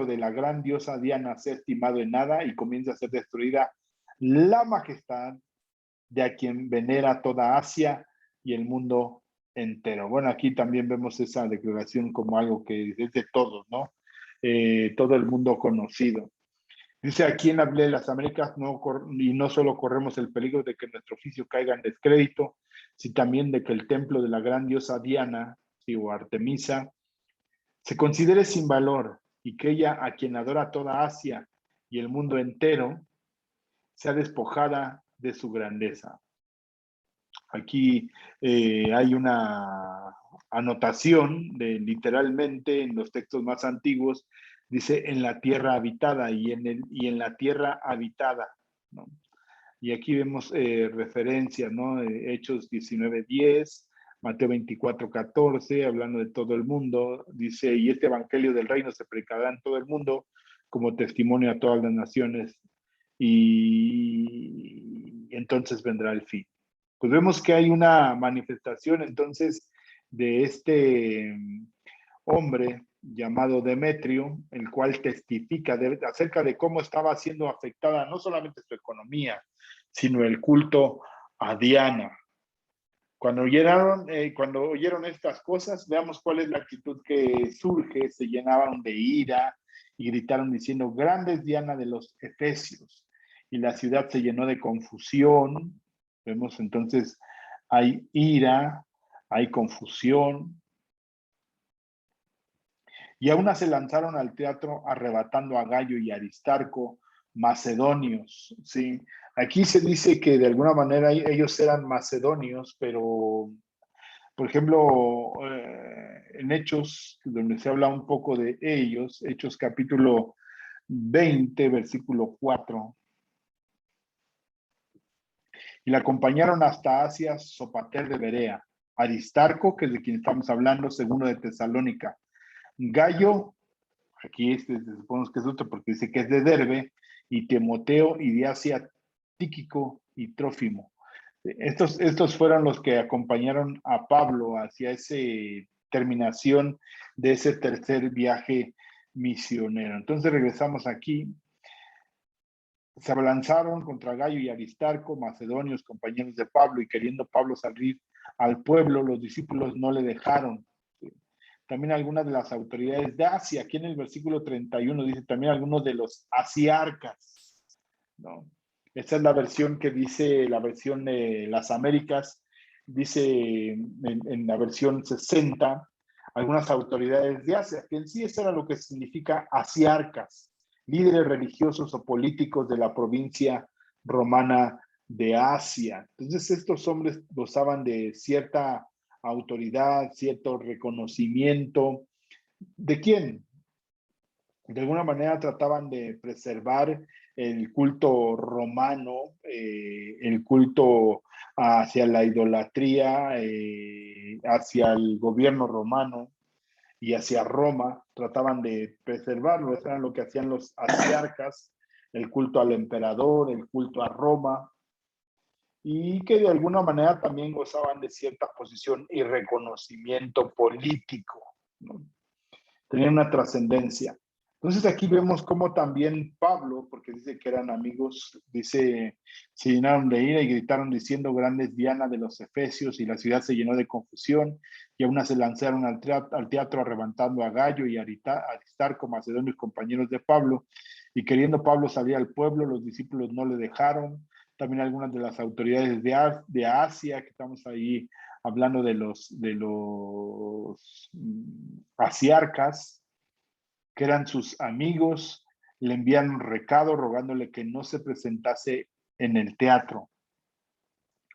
de la gran diosa Diana sea estimado en nada y comienza a ser destruida la majestad de a quien venera toda Asia y el mundo entero. Bueno, aquí también vemos esa declaración como algo que es de todos, ¿no? Todo el mundo conocido. Dice: aquí en las Américas no solo corremos el peligro de que nuestro oficio caiga en descrédito, sino también de que el templo de la gran diosa Diana, ¿sí?, o Artemisa, se considere sin valor, y que ella, a quien adora toda Asia y el mundo entero, sea despojada de su grandeza. Aquí hay una anotación de literalmente en los textos más antiguos, dice en la tierra habitada y en la tierra habitada, ¿no? Y aquí vemos referencias, ¿no? Hechos 19:10, Mateo 24:14, hablando de todo el mundo, dice: y este evangelio del reino se predicará en todo el mundo como testimonio a todas las naciones, y entonces vendrá el fin. Pues vemos que hay una manifestación entonces de este hombre llamado Demetrio, el cual testifica acerca de cómo estaba siendo afectada no solamente su economía, sino el culto a Diana. Cuando oyeron estas cosas, veamos cuál es la actitud que surge. Se llenaban de ira y gritaron diciendo: grande es Diana de los Efesios. Y la ciudad se llenó de confusión. Vemos entonces, hay ira, hay confusión. Y aún se lanzaron al teatro arrebatando a Gallo y Aristarco, macedonios, ¿sí? Aquí se dice que de alguna manera ellos eran macedonios, pero, por ejemplo, en Hechos, donde se habla un poco de ellos, Hechos capítulo 20, versículo 4. Y la acompañaron hasta Asia, Sopater de Berea, Aristarco, que es de quien estamos hablando, segundo de Tesalónica, Gallo, aquí suponemos que es otro porque dice que es de Derbe, y Timoteo, y de Asia, Tíquico y Trófimo. Estos fueron los que acompañaron a Pablo hacia esa terminación de ese tercer viaje misionero. Entonces regresamos aquí. Se abalanzaron contra Gallo y Aristarco, macedonios, compañeros de Pablo, y queriendo Pablo salir al pueblo, los discípulos no le dejaron. También algunas de las autoridades de Asia, aquí en el versículo 31 dice también algunos de los asiarcas, ¿no? Esta es la versión que dice, la versión de las Américas, dice en la versión 60, algunas autoridades de Asia, que en sí eso era lo que significa asiarcas, líderes religiosos o políticos de la provincia romana de Asia. Entonces estos hombres gozaban de cierta autoridad, cierto reconocimiento. ¿De quién? De alguna manera trataban de preservar el culto romano, el culto hacia la idolatría, hacia el gobierno romano y hacia Roma, trataban de preservarlo. Eso era lo que hacían los asiarcas, el culto al emperador, el culto a Roma, y que de alguna manera también gozaban de cierta posición y reconocimiento político, ¿no? Tenían una trascendencia. Entonces aquí vemos cómo también Pablo, porque dice que eran amigos, dice, se llenaron de ira y gritaron diciendo: grande es Diana de los Efesios, y la ciudad se llenó de confusión, y aún se lanzaron al teatro arrebatando a Gallo y a Aristarco, macedonios compañeros de Pablo, y queriendo Pablo salir al pueblo, los discípulos no le dejaron. También algunas de las autoridades de Asia, que estamos ahí hablando de los asiarcas, que eran sus amigos, le envían un recado rogándole que no se presentase en el teatro.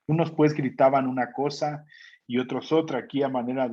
Unos pues gritaban una cosa y otros otra, aquí a manera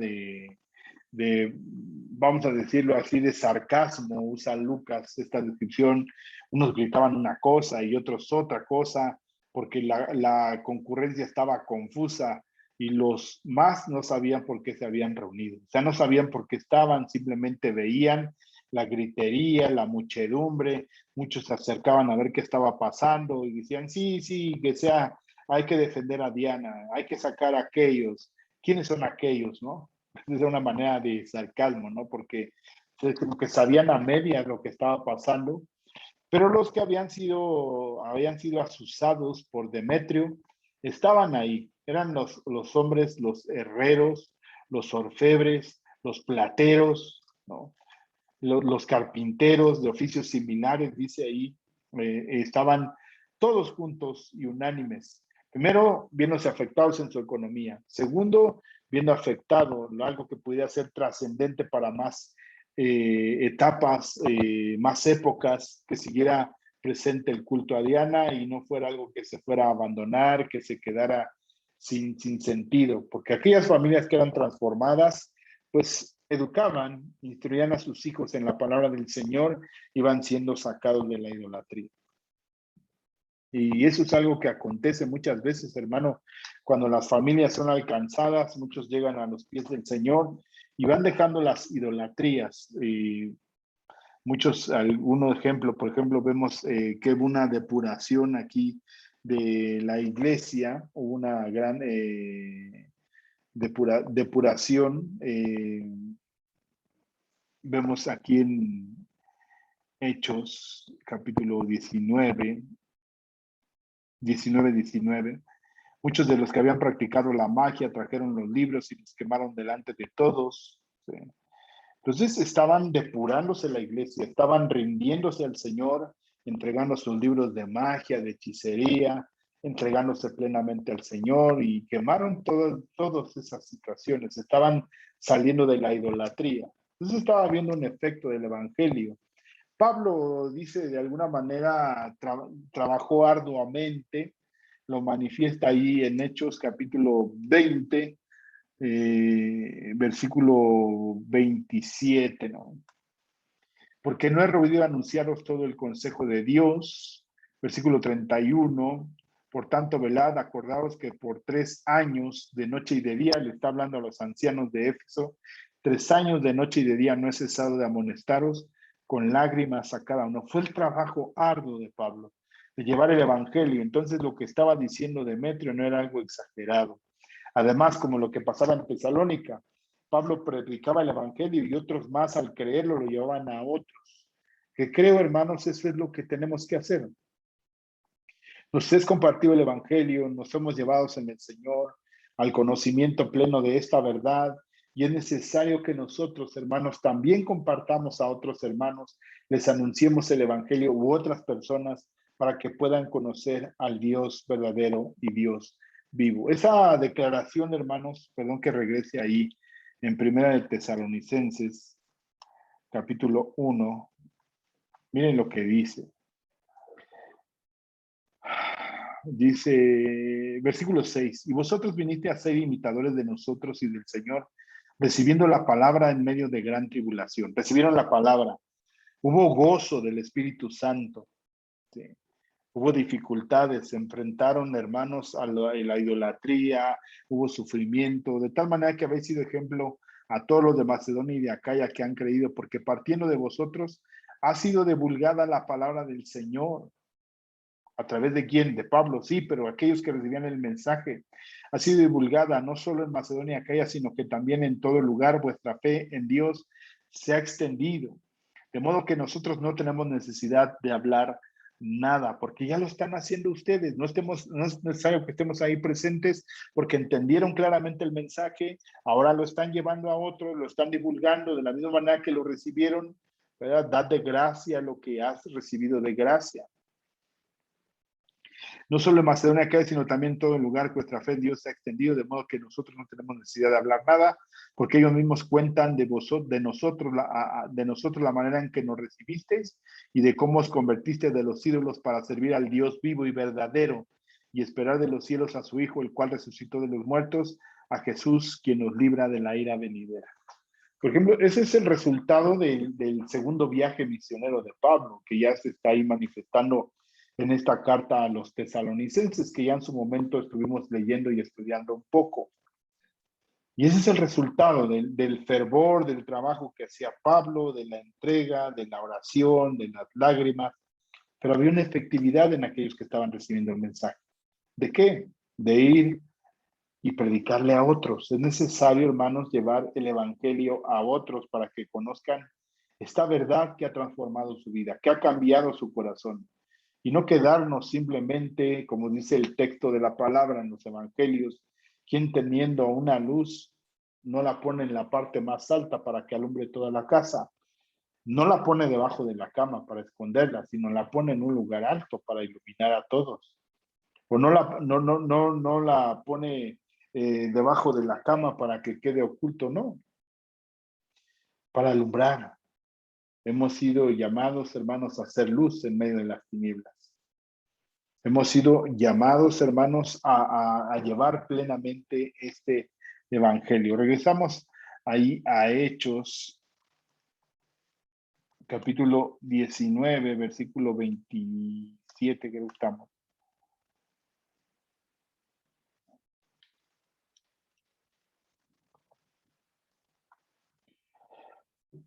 vamos a decirlo así, de sarcasmo, usa Lucas esta descripción. Unos gritaban una cosa y otros otra cosa, porque la concurrencia estaba confusa y los más no sabían por qué se habían reunido. O sea, no sabían por qué estaban, simplemente veían la gritería, la muchedumbre. Muchos se acercaban a ver qué estaba pasando y decían: sí, sí, que sea, hay que defender a Diana, hay que sacar a aquellos. ¿Quiénes son aquellos, no? De una manera de sarcasmo, ¿no? Porque como que sabían a medias lo que estaba pasando, pero los que habían sido asusados por Demetrio estaban ahí. Eran los hombres, los herreros, los orfebres, los plateros, ¿no? Los carpinteros de oficios similares, dice ahí, estaban todos juntos y unánimes. Primero, viéndose afectados en su economía. Segundo, viendo afectado algo que pudiera ser trascendente para más etapas, más épocas, que siguiera presente el culto a Diana y no fuera algo que se fuera a abandonar, que se quedara sin sentido, porque aquellas familias que eran transformadas, pues educaban, instruían a sus hijos en la palabra del Señor, iban siendo sacados de la idolatría. Y eso es algo que acontece muchas veces, hermano, cuando las familias son alcanzadas, muchos llegan a los pies del Señor y van dejando las idolatrías. Y muchos, algunos ejemplos, por ejemplo, vemos que hubo una depuración aquí de la iglesia, hubo una gran depuración. Vemos aquí en Hechos, capítulo 19, 19. Muchos de los que habían practicado la magia trajeron los libros y los quemaron delante de todos. ¿Sí? Entonces estaban depurándose la iglesia, estaban rindiéndose al Señor, entregando sus libros de magia, de hechicería, entregándose plenamente al Señor, y quemaron todas esas situaciones. Estaban saliendo de la idolatría. Entonces estaba habiendo un efecto del evangelio. Pablo dice, de alguna manera trabajó arduamente, lo manifiesta ahí en Hechos capítulo 20, versículo 27, ¿no? Porque no he podido anunciaros todo el consejo de Dios, versículo 31. Por tanto, velad, acordaos que por 3 años de noche y de día, le está hablando a los ancianos de Éfeso, 3 años de noche y de día no he cesado de amonestaros con lágrimas a cada uno. Fue el trabajo arduo de Pablo, de llevar el evangelio. Entonces lo que estaba diciendo Demetrio no era algo exagerado. Además, como lo que pasaba en Tesalónica, Pablo predicaba el evangelio y otros más al creerlo lo llevaban a otros. Que creo, hermanos, eso es lo que tenemos que hacer. Nos es compartido el evangelio, nos hemos llevados en el Señor al conocimiento pleno de esta verdad, y es necesario que nosotros, hermanos, también compartamos a otros hermanos, les anunciemos el evangelio u otras personas para que puedan conocer al Dios verdadero y Dios vivo. Esa declaración, hermanos, perdón que regrese ahí, en Primera de Tesalonicenses, capítulo 1, miren lo que dice. Dice, versículo 6, y vosotros viniste a ser imitadores de nosotros y del Señor, recibiendo la palabra en medio de gran tribulación. Recibieron la palabra. Hubo gozo del Espíritu Santo. ¿Sí? Hubo dificultades, se enfrentaron, hermanos, a la idolatría, hubo sufrimiento, de tal manera que habéis sido ejemplo a todos los de Macedonia y de Acaya que han creído, porque partiendo de vosotros ha sido divulgada la palabra del Señor. ¿A través de quién? De Pablo, sí, pero aquellos que recibían el mensaje. Ha sido divulgada no solo en Macedonia y Acaya, sino que también en todo lugar vuestra fe en Dios se ha extendido. De modo que nosotros no tenemos necesidad de hablar nada, porque ya lo están haciendo ustedes. No es necesario que estemos ahí presentes porque entendieron claramente el mensaje, ahora lo están llevando a otros, lo están divulgando de la misma manera que lo recibieron, ¿verdad? Dad de gracia lo que has recibido de gracia. No solo en Macedonia que hay, sino también en todo el lugar que vuestra fe en Dios se ha extendido, de modo que nosotros no tenemos necesidad de hablar nada, porque ellos mismos cuentan de nosotros la manera en que nos recibisteis y de cómo os convertiste de los ídolos para servir al Dios vivo y verdadero y esperar de los cielos a su Hijo, el cual resucitó de los muertos, a Jesús, quien nos libra de la ira venidera. Por ejemplo, ese es el resultado del segundo viaje misionero de Pablo, que ya se está ahí manifestando en esta carta a los tesalonicenses, que ya en su momento estuvimos leyendo y estudiando un poco. Y ese es el resultado del fervor, del trabajo que hacía Pablo, de la entrega, de la oración, de las lágrimas, pero había una efectividad en aquellos que estaban recibiendo el mensaje. ¿De qué? De ir y predicarle a otros. Es necesario, hermanos, llevar el evangelio a otros para que conozcan esta verdad que ha transformado su vida, que ha cambiado su corazón. Y no quedarnos simplemente, como dice el texto de la palabra en los evangelios, quien teniendo una luz no la pone en la parte más alta para que alumbre toda la casa, no la pone debajo de la cama para esconderla, sino la pone en un lugar alto para iluminar a todos. O no la pone debajo de la cama para que quede oculto, no, para alumbrar. Hemos sido llamados, hermanos, a hacer luz en medio de las tinieblas. Hemos sido llamados, hermanos, a llevar plenamente este evangelio. Regresamos ahí a Hechos, capítulo 19, versículo 27, que estamos.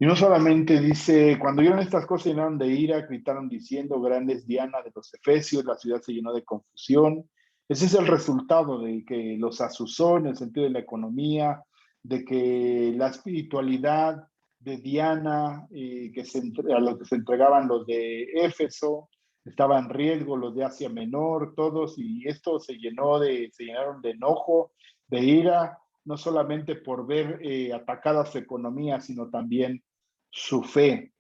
Y no solamente dice, cuando vieron estas cosas llenaron de ira, gritaron diciendo, grande es Diana de los Efesios, la ciudad se llenó de confusión. Ese es el resultado de que los azuzó en el sentido de la economía, de que la espiritualidad de Diana, a los que se entregaban los de Éfeso, estaba en riesgo, los de Asia Menor, todos, y esto se llenaron de enojo, de ira, no solamente por ver atacadas su economía, sino también su fe.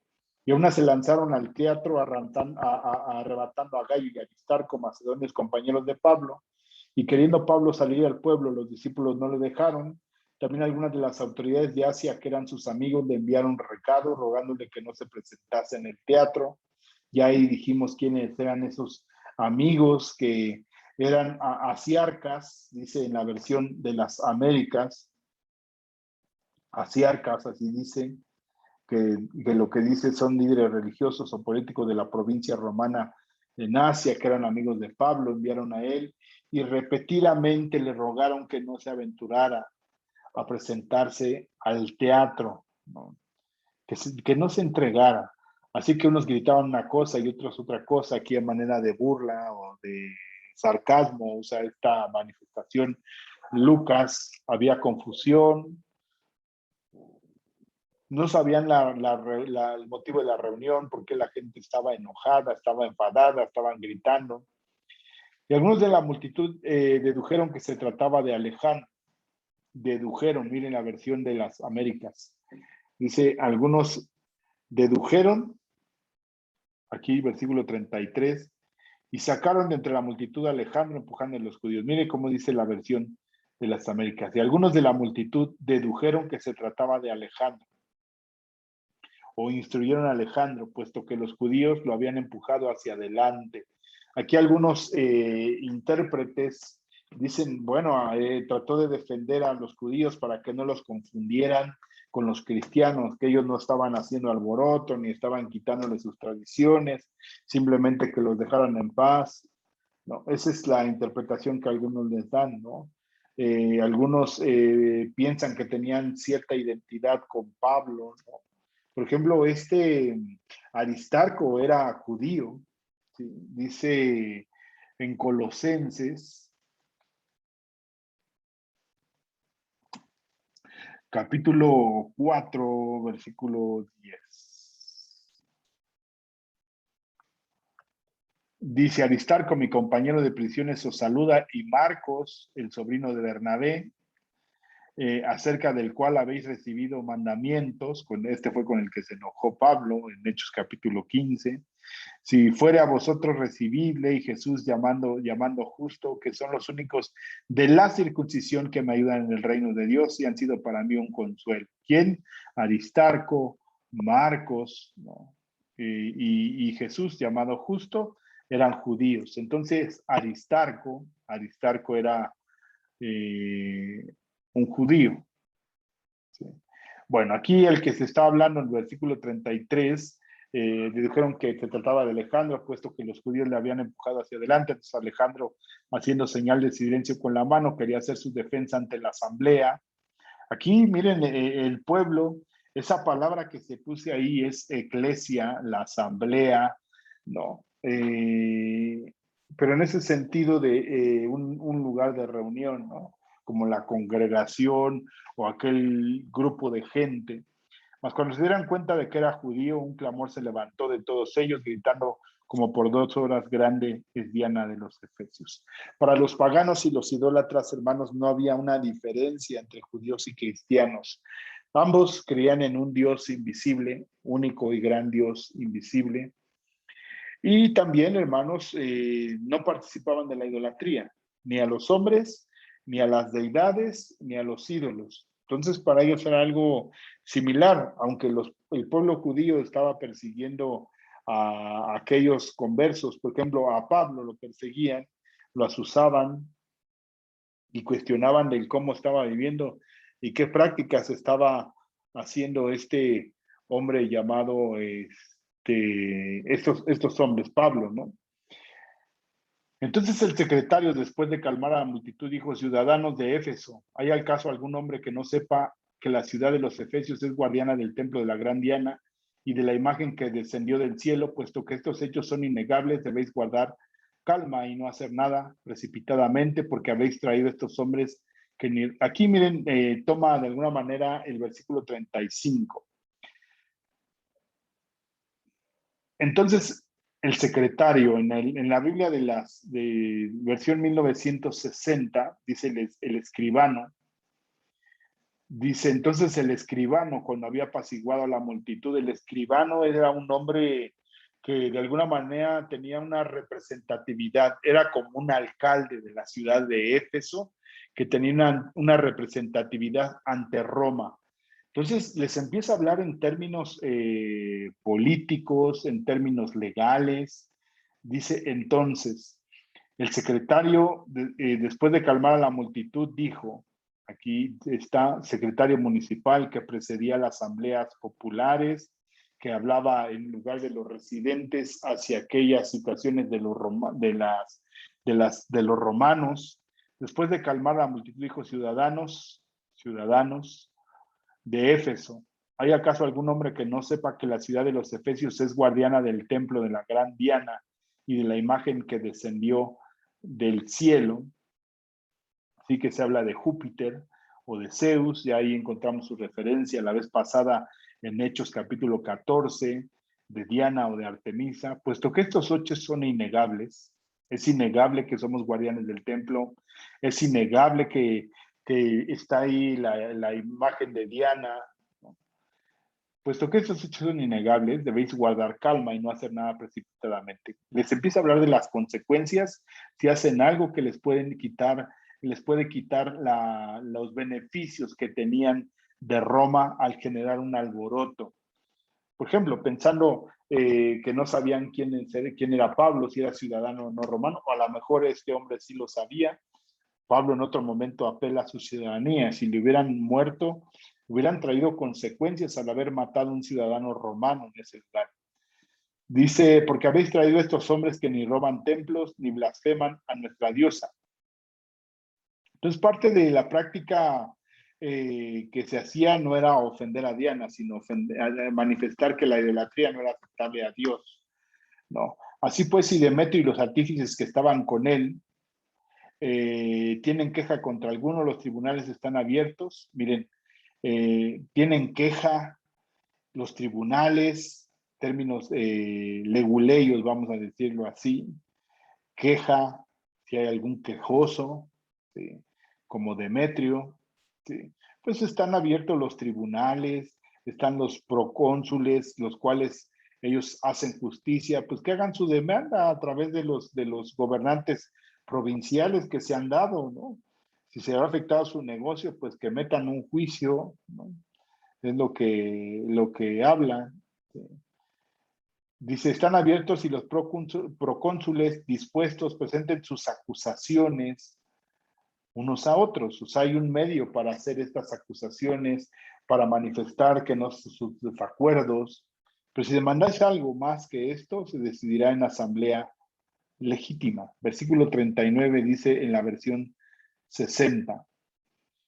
Y aún se lanzaron al teatro arrebatando a Gallo y Aristarco, macedonios compañeros de Pablo, y queriendo Pablo salir al pueblo, los discípulos no le dejaron. También algunas de las autoridades de Asia, que eran sus amigos, le enviaron recados rogándole que no se presentase en el teatro. Ya ahí dijimos quiénes eran esos amigos que eran asiarcas, dice en la versión de las Américas, asiarcas, así dice, que lo que dice son líderes religiosos o políticos de la provincia romana en Asia, que eran amigos de Pablo, enviaron a él y repetidamente le rogaron que no se aventurara a presentarse al teatro, ¿no? Que no se entregara. Así que unos gritaban una cosa y otros otra cosa, aquí a manera de burla o de sarcasmo, usa esta manifestación Lucas, había confusión, no sabían el motivo de la reunión, por qué la gente estaba enojada, estaba enfadada, estaban gritando. Y algunos de la multitud dedujeron que se trataba de Alejandro, miren la versión de las Américas. Dice, algunos dedujeron, aquí versículo 33, Y sacaron de entre la multitud a Alejandro empujando a los judíos. Mire cómo dice la versión de las Américas. Y algunos de la multitud dedujeron que se trataba de Alejandro, o instruyeron a Alejandro, puesto que los judíos lo habían empujado hacia adelante. Aquí algunos intérpretes dicen, bueno, trató de defender a los judíos para que no los confundieran con los cristianos, que ellos no estaban haciendo alboroto, ni estaban quitándole sus tradiciones, simplemente que los dejaran en paz. No, esa es la interpretación que algunos les dan, ¿no? Algunos piensan que tenían cierta identidad con Pablo, ¿no? Por ejemplo, Aristarco era judío, ¿sí? Dice en Colosenses, capítulo 4, versículo 10. Dice, Aristarco, mi compañero de prisiones, os saluda, y Marcos, el sobrino de Bernabé, acerca del cual habéis recibido mandamientos, este fue con el que se enojó Pablo en Hechos capítulo 15. Si fuere a vosotros recibidle, y Jesús llamando justo, que son los únicos de la circuncisión que me ayudan en el reino de Dios y han sido para mí un consuelo. ¿Quién? Aristarco, Marcos, ¿no? Y Jesús llamado justo eran judíos. Entonces Aristarco era un judío. ¿Sí? Bueno, aquí el que se está hablando en el versículo 33, dijeron que se trataba de Alejandro, puesto que los judíos le habían empujado hacia adelante. Entonces Alejandro, haciendo señal de silencio con la mano, quería hacer su defensa ante la asamblea. Aquí, miren, el pueblo, esa palabra que se puse ahí es eclesia, la asamblea, ¿no? Pero en ese sentido de un lugar de reunión, ¿no? Como la congregación o aquel grupo de gente. Mas cuando se dieran cuenta de que era judío, un clamor se levantó de todos ellos, gritando como por 2 horas, grande es Diana de los Efesios. Para los paganos y los idólatras, hermanos, no había una diferencia entre judíos y cristianos. Ambos creían en un Dios invisible, único y gran Dios invisible. Y también, hermanos, no participaban de la idolatría, ni a los hombres, ni a las deidades, ni a los ídolos. Entonces, para ellos era algo similar, aunque el pueblo judío estaba persiguiendo a aquellos conversos. Por ejemplo, a Pablo lo perseguían, lo asusaban y cuestionaban de cómo estaba viviendo y qué prácticas estaba haciendo este hombre llamado estos hombres, Pablo, ¿no? Entonces el secretario, después de calmar a la multitud, dijo, ciudadanos de Éfeso, ¿hay al caso algún hombre que no sepa que la ciudad de los Efesios es guardiana del templo de la gran Diana y de la imagen que descendió del cielo? Puesto que estos hechos son innegables, debéis guardar calma y no hacer nada precipitadamente, porque habéis traído estos hombres que ni... Aquí miren, toma de alguna manera el versículo 35. Entonces, el secretario, en la Biblia de versión 1960, dice el escribano, dice entonces el escribano, cuando había apaciguado a la multitud, el escribano era un hombre que de alguna manera tenía una representatividad, era como un alcalde de la ciudad de Éfeso, que tenía una representatividad ante Roma. Entonces les empieza a hablar en términos políticos, en términos legales. Dice entonces, el secretario, después de calmar a la multitud, dijo, aquí está secretario municipal que precedía las asambleas populares, que hablaba en lugar de los residentes hacia aquellas situaciones de los romanos. Después de calmar a la multitud, dijo, ciudadanos de Éfeso, ¿hay acaso algún hombre que no sepa que la ciudad de los Efesios es guardiana del templo de la gran Diana y de la imagen que descendió del cielo? Así que se habla de Júpiter o de Zeus, y ahí encontramos su referencia la vez pasada en Hechos capítulo 14, de Diana o de Artemisa, puesto que estos hechos son innegables. Es innegable que somos guardianes del templo, es innegable que está ahí la imagen de Diana, ¿no? Puesto que estos hechos son innegables, debéis guardar calma y no hacer nada precipitadamente. Les empieza a hablar de las consecuencias si hacen algo que les puede quitar los beneficios que tenían de Roma al generar un alboroto. Por ejemplo, pensando que no sabían quién era Pablo, si era ciudadano o no romano, o a lo mejor este hombre sí lo sabía. Pablo en otro momento apela a su ciudadanía. Si le hubieran muerto, hubieran traído consecuencias al haber matado a un ciudadano romano en ese lugar. Dice, porque habéis traído a estos hombres que ni roban templos ni blasfeman a nuestra diosa. Entonces, parte de la práctica que se hacía no era ofender a Diana, sino manifestar que la idolatría no era aceptable a Dios. ¿No? Así pues, si Demetrio y los artífices que estaban con él tienen queja contra alguno, los tribunales están abiertos. Miren, tienen queja los tribunales, términos leguleyos, vamos a decirlo así, queja, si hay algún quejoso, ¿sí? Como Demetrio, ¿sí? Pues están abiertos los tribunales, están los procónsules, los cuales ellos hacen justicia, pues que hagan su demanda a través de los gobernantes provinciales que se han dado, ¿no? Si se ha afectado su negocio, pues que metan un juicio, ¿no? Es lo que habla. ¿Sí? Dice, están abiertos y los procónsules dispuestos presenten sus acusaciones unos a otros. O sea, hay un medio para hacer estas acusaciones, para manifestar que no sus desacuerdos. Pero si demandáis algo más que esto, se decidirá en asamblea legítima. Versículo 39 dice en la versión 60.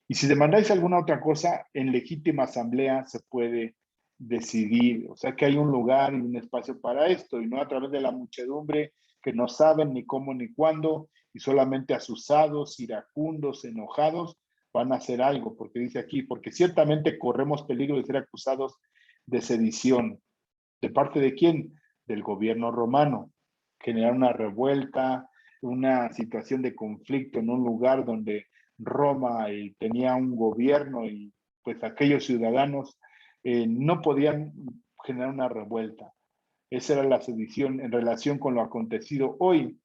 Y si demandáis alguna otra cosa, en legítima asamblea se puede decidir. O sea que hay un lugar y un espacio para esto, y no a través de la muchedumbre que no saben ni cómo ni cuándo, y solamente asusados, iracundos, enojados, van a hacer algo, porque dice aquí, porque ciertamente corremos peligro de ser acusados de sedición. ¿De parte de quién? Del gobierno romano. Generar una revuelta, una situación de conflicto en un lugar donde Roma tenía un gobierno y pues aquellos ciudadanos no podían generar una revuelta. Esa era la sedición en relación con lo acontecido hoy.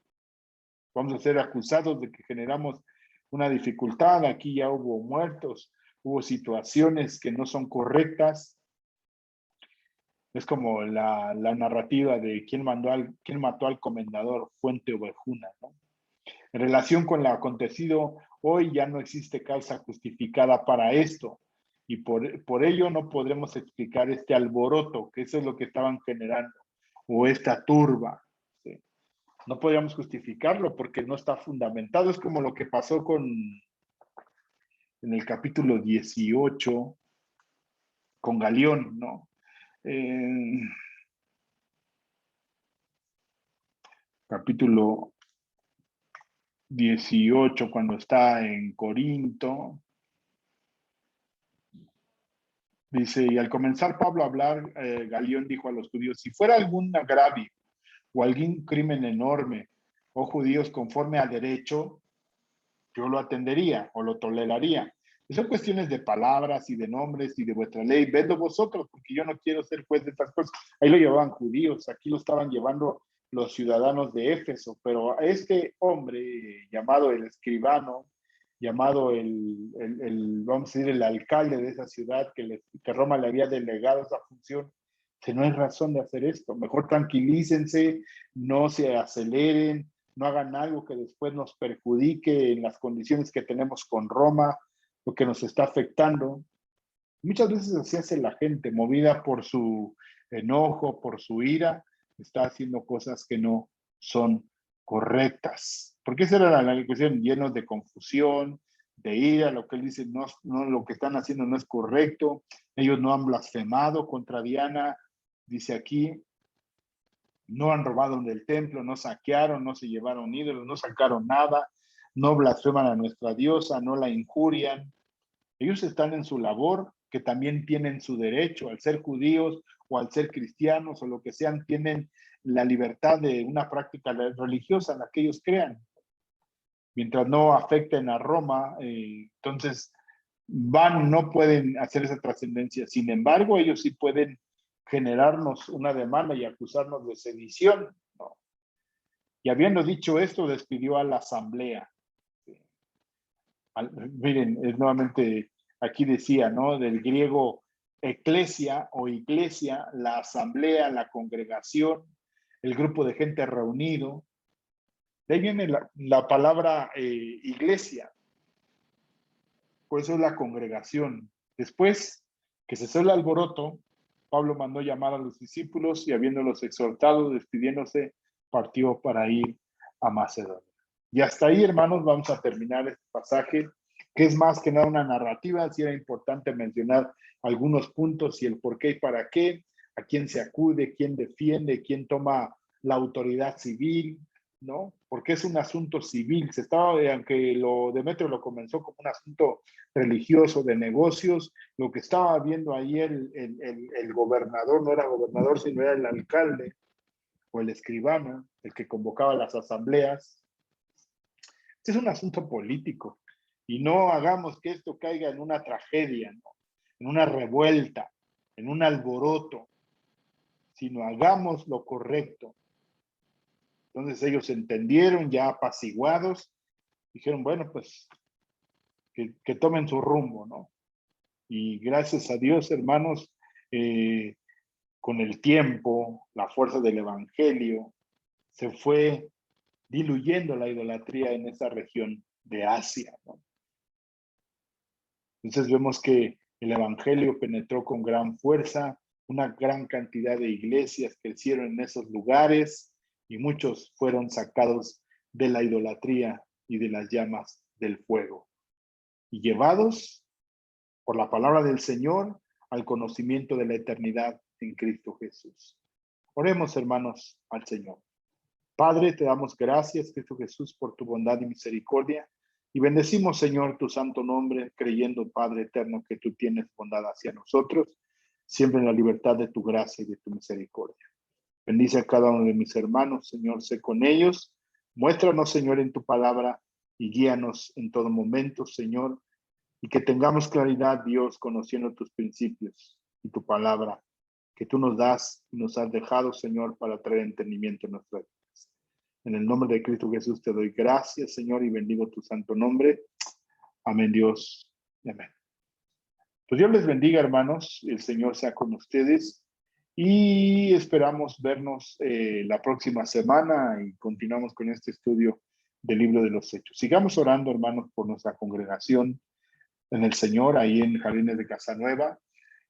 Vamos a ser acusados de que generamos una dificultad, aquí ya hubo muertos, hubo situaciones que no son correctas. Es como la narrativa de quién mató al comendador Fuente Ovejuna, ¿no? En relación con lo acontecido, hoy ya no existe causa justificada para esto y por ello no podremos explicar este alboroto, que eso es lo que estaban generando, o esta turba. ¿Sí? No podríamos justificarlo porque no está fundamentado. Es como lo que pasó en el capítulo 18 con Galión, ¿no? Capítulo 18, cuando está en Corinto, dice, y al comenzar Pablo a hablar, Galión dijo a los judíos, si fuera algún agravio o algún crimen enorme, oh judíos, conforme a derecho, yo lo atendería o lo toleraría. Y son cuestiones de palabras y de nombres y de vuestra ley. Vedlo vosotros, porque yo no quiero ser juez de estas cosas. Ahí lo llevaban judíos, aquí lo estaban llevando los ciudadanos de Éfeso, pero este hombre llamado el escribano, llamado vamos a decir, el alcalde de esa ciudad que Roma le había delegado esa función, que no hay razón de hacer esto. Mejor tranquilícense, no se aceleren, no hagan algo que después nos perjudique en las condiciones que tenemos con Roma, lo que nos está afectando. Muchas veces así hace la gente, movida por su enojo, por su ira, está haciendo cosas que no son correctas. Porque esa era la cuestión, llenos de confusión, de ira, lo que él dice, no, lo que están haciendo no es correcto, ellos no han blasfemado contra Diana, dice aquí, no han robado del templo, no saquearon, no se llevaron ídolos, no sacaron nada, no blasfeman a nuestra diosa, no la injurian. Ellos están en su labor, que también tienen su derecho, al ser judíos o al ser cristianos o lo que sean, tienen la libertad de una práctica religiosa en la que ellos crean. Mientras no afecten a Roma, entonces no pueden hacer esa trascendencia. Sin embargo, ellos sí pueden generarnos una demanda y acusarnos de sedición, ¿no? Y habiendo dicho esto, despidió a la asamblea. Miren, es nuevamente, aquí decía, ¿no? Del griego eclesia o iglesia, la asamblea, la congregación, el grupo de gente reunido. De ahí viene la palabra iglesia, por eso es la congregación. Después que cesó el alboroto, Pablo mandó llamar a los discípulos y habiéndolos exhortado, despidiéndose, partió para ir a Macedonia. Y hasta ahí, hermanos, vamos a terminar este pasaje, que es más que nada una narrativa. Sí era importante mencionar algunos puntos y el por qué y para qué, a quién se acude, quién defiende, quién toma la autoridad civil, ¿no? Porque es un asunto civil. Se estaba, aunque Demetrio lo comenzó como un asunto religioso de negocios, lo que estaba viendo ahí el gobernador no era gobernador, sino era el alcalde o el escribano, el que convocaba las asambleas. Este es un asunto político y no hagamos que esto caiga en una tragedia, ¿no? En una revuelta, en un alboroto, sino hagamos lo correcto. Entonces ellos entendieron, ya apaciguados, dijeron, bueno, pues que tomen su rumbo, ¿no? Y gracias a Dios, hermanos, con el tiempo, la fuerza del evangelio, se fue diluyendo la idolatría en esa región de Asia, ¿no? Entonces vemos que el evangelio penetró con gran fuerza, una gran cantidad de iglesias crecieron en esos lugares y muchos fueron sacados de la idolatría y de las llamas del fuego y llevados por la palabra del Señor al conocimiento de la eternidad en Cristo Jesús. Oremos, hermanos, al Señor. Padre, te damos gracias, Cristo Jesús, por tu bondad y misericordia. Y bendecimos, Señor, tu santo nombre, creyendo, Padre eterno, que tú tienes bondad hacia nosotros, siempre en la libertad de tu gracia y de tu misericordia. Bendice a cada uno de mis hermanos, Señor, sé con ellos. Muéstranos, Señor, en tu palabra y guíanos en todo momento, Señor, y que tengamos claridad, Dios, conociendo tus principios y tu palabra, que tú nos das y nos has dejado, Señor, para traer entendimiento en nuestras vidas. En el nombre de Cristo Jesús te doy gracias, Señor, y bendigo tu santo nombre. Amén, Dios. Amén. Pues Dios les bendiga, hermanos. El Señor sea con ustedes. Y esperamos vernos la próxima semana y continuamos con este estudio del libro de los Hechos. Sigamos orando, hermanos, por nuestra congregación en el Señor, ahí en Jardines de Casanueva.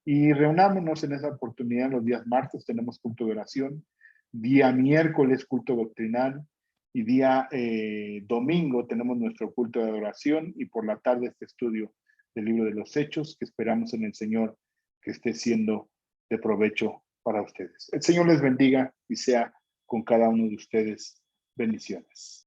Y reunámonos en esa oportunidad los días martes, tenemos culto de oración, día miércoles culto doctrinal y día domingo tenemos nuestro culto de adoración y por la tarde este estudio del libro de los Hechos que esperamos en el Señor que esté siendo de provecho para ustedes. El Señor les bendiga y sea con cada uno de ustedes. Bendiciones.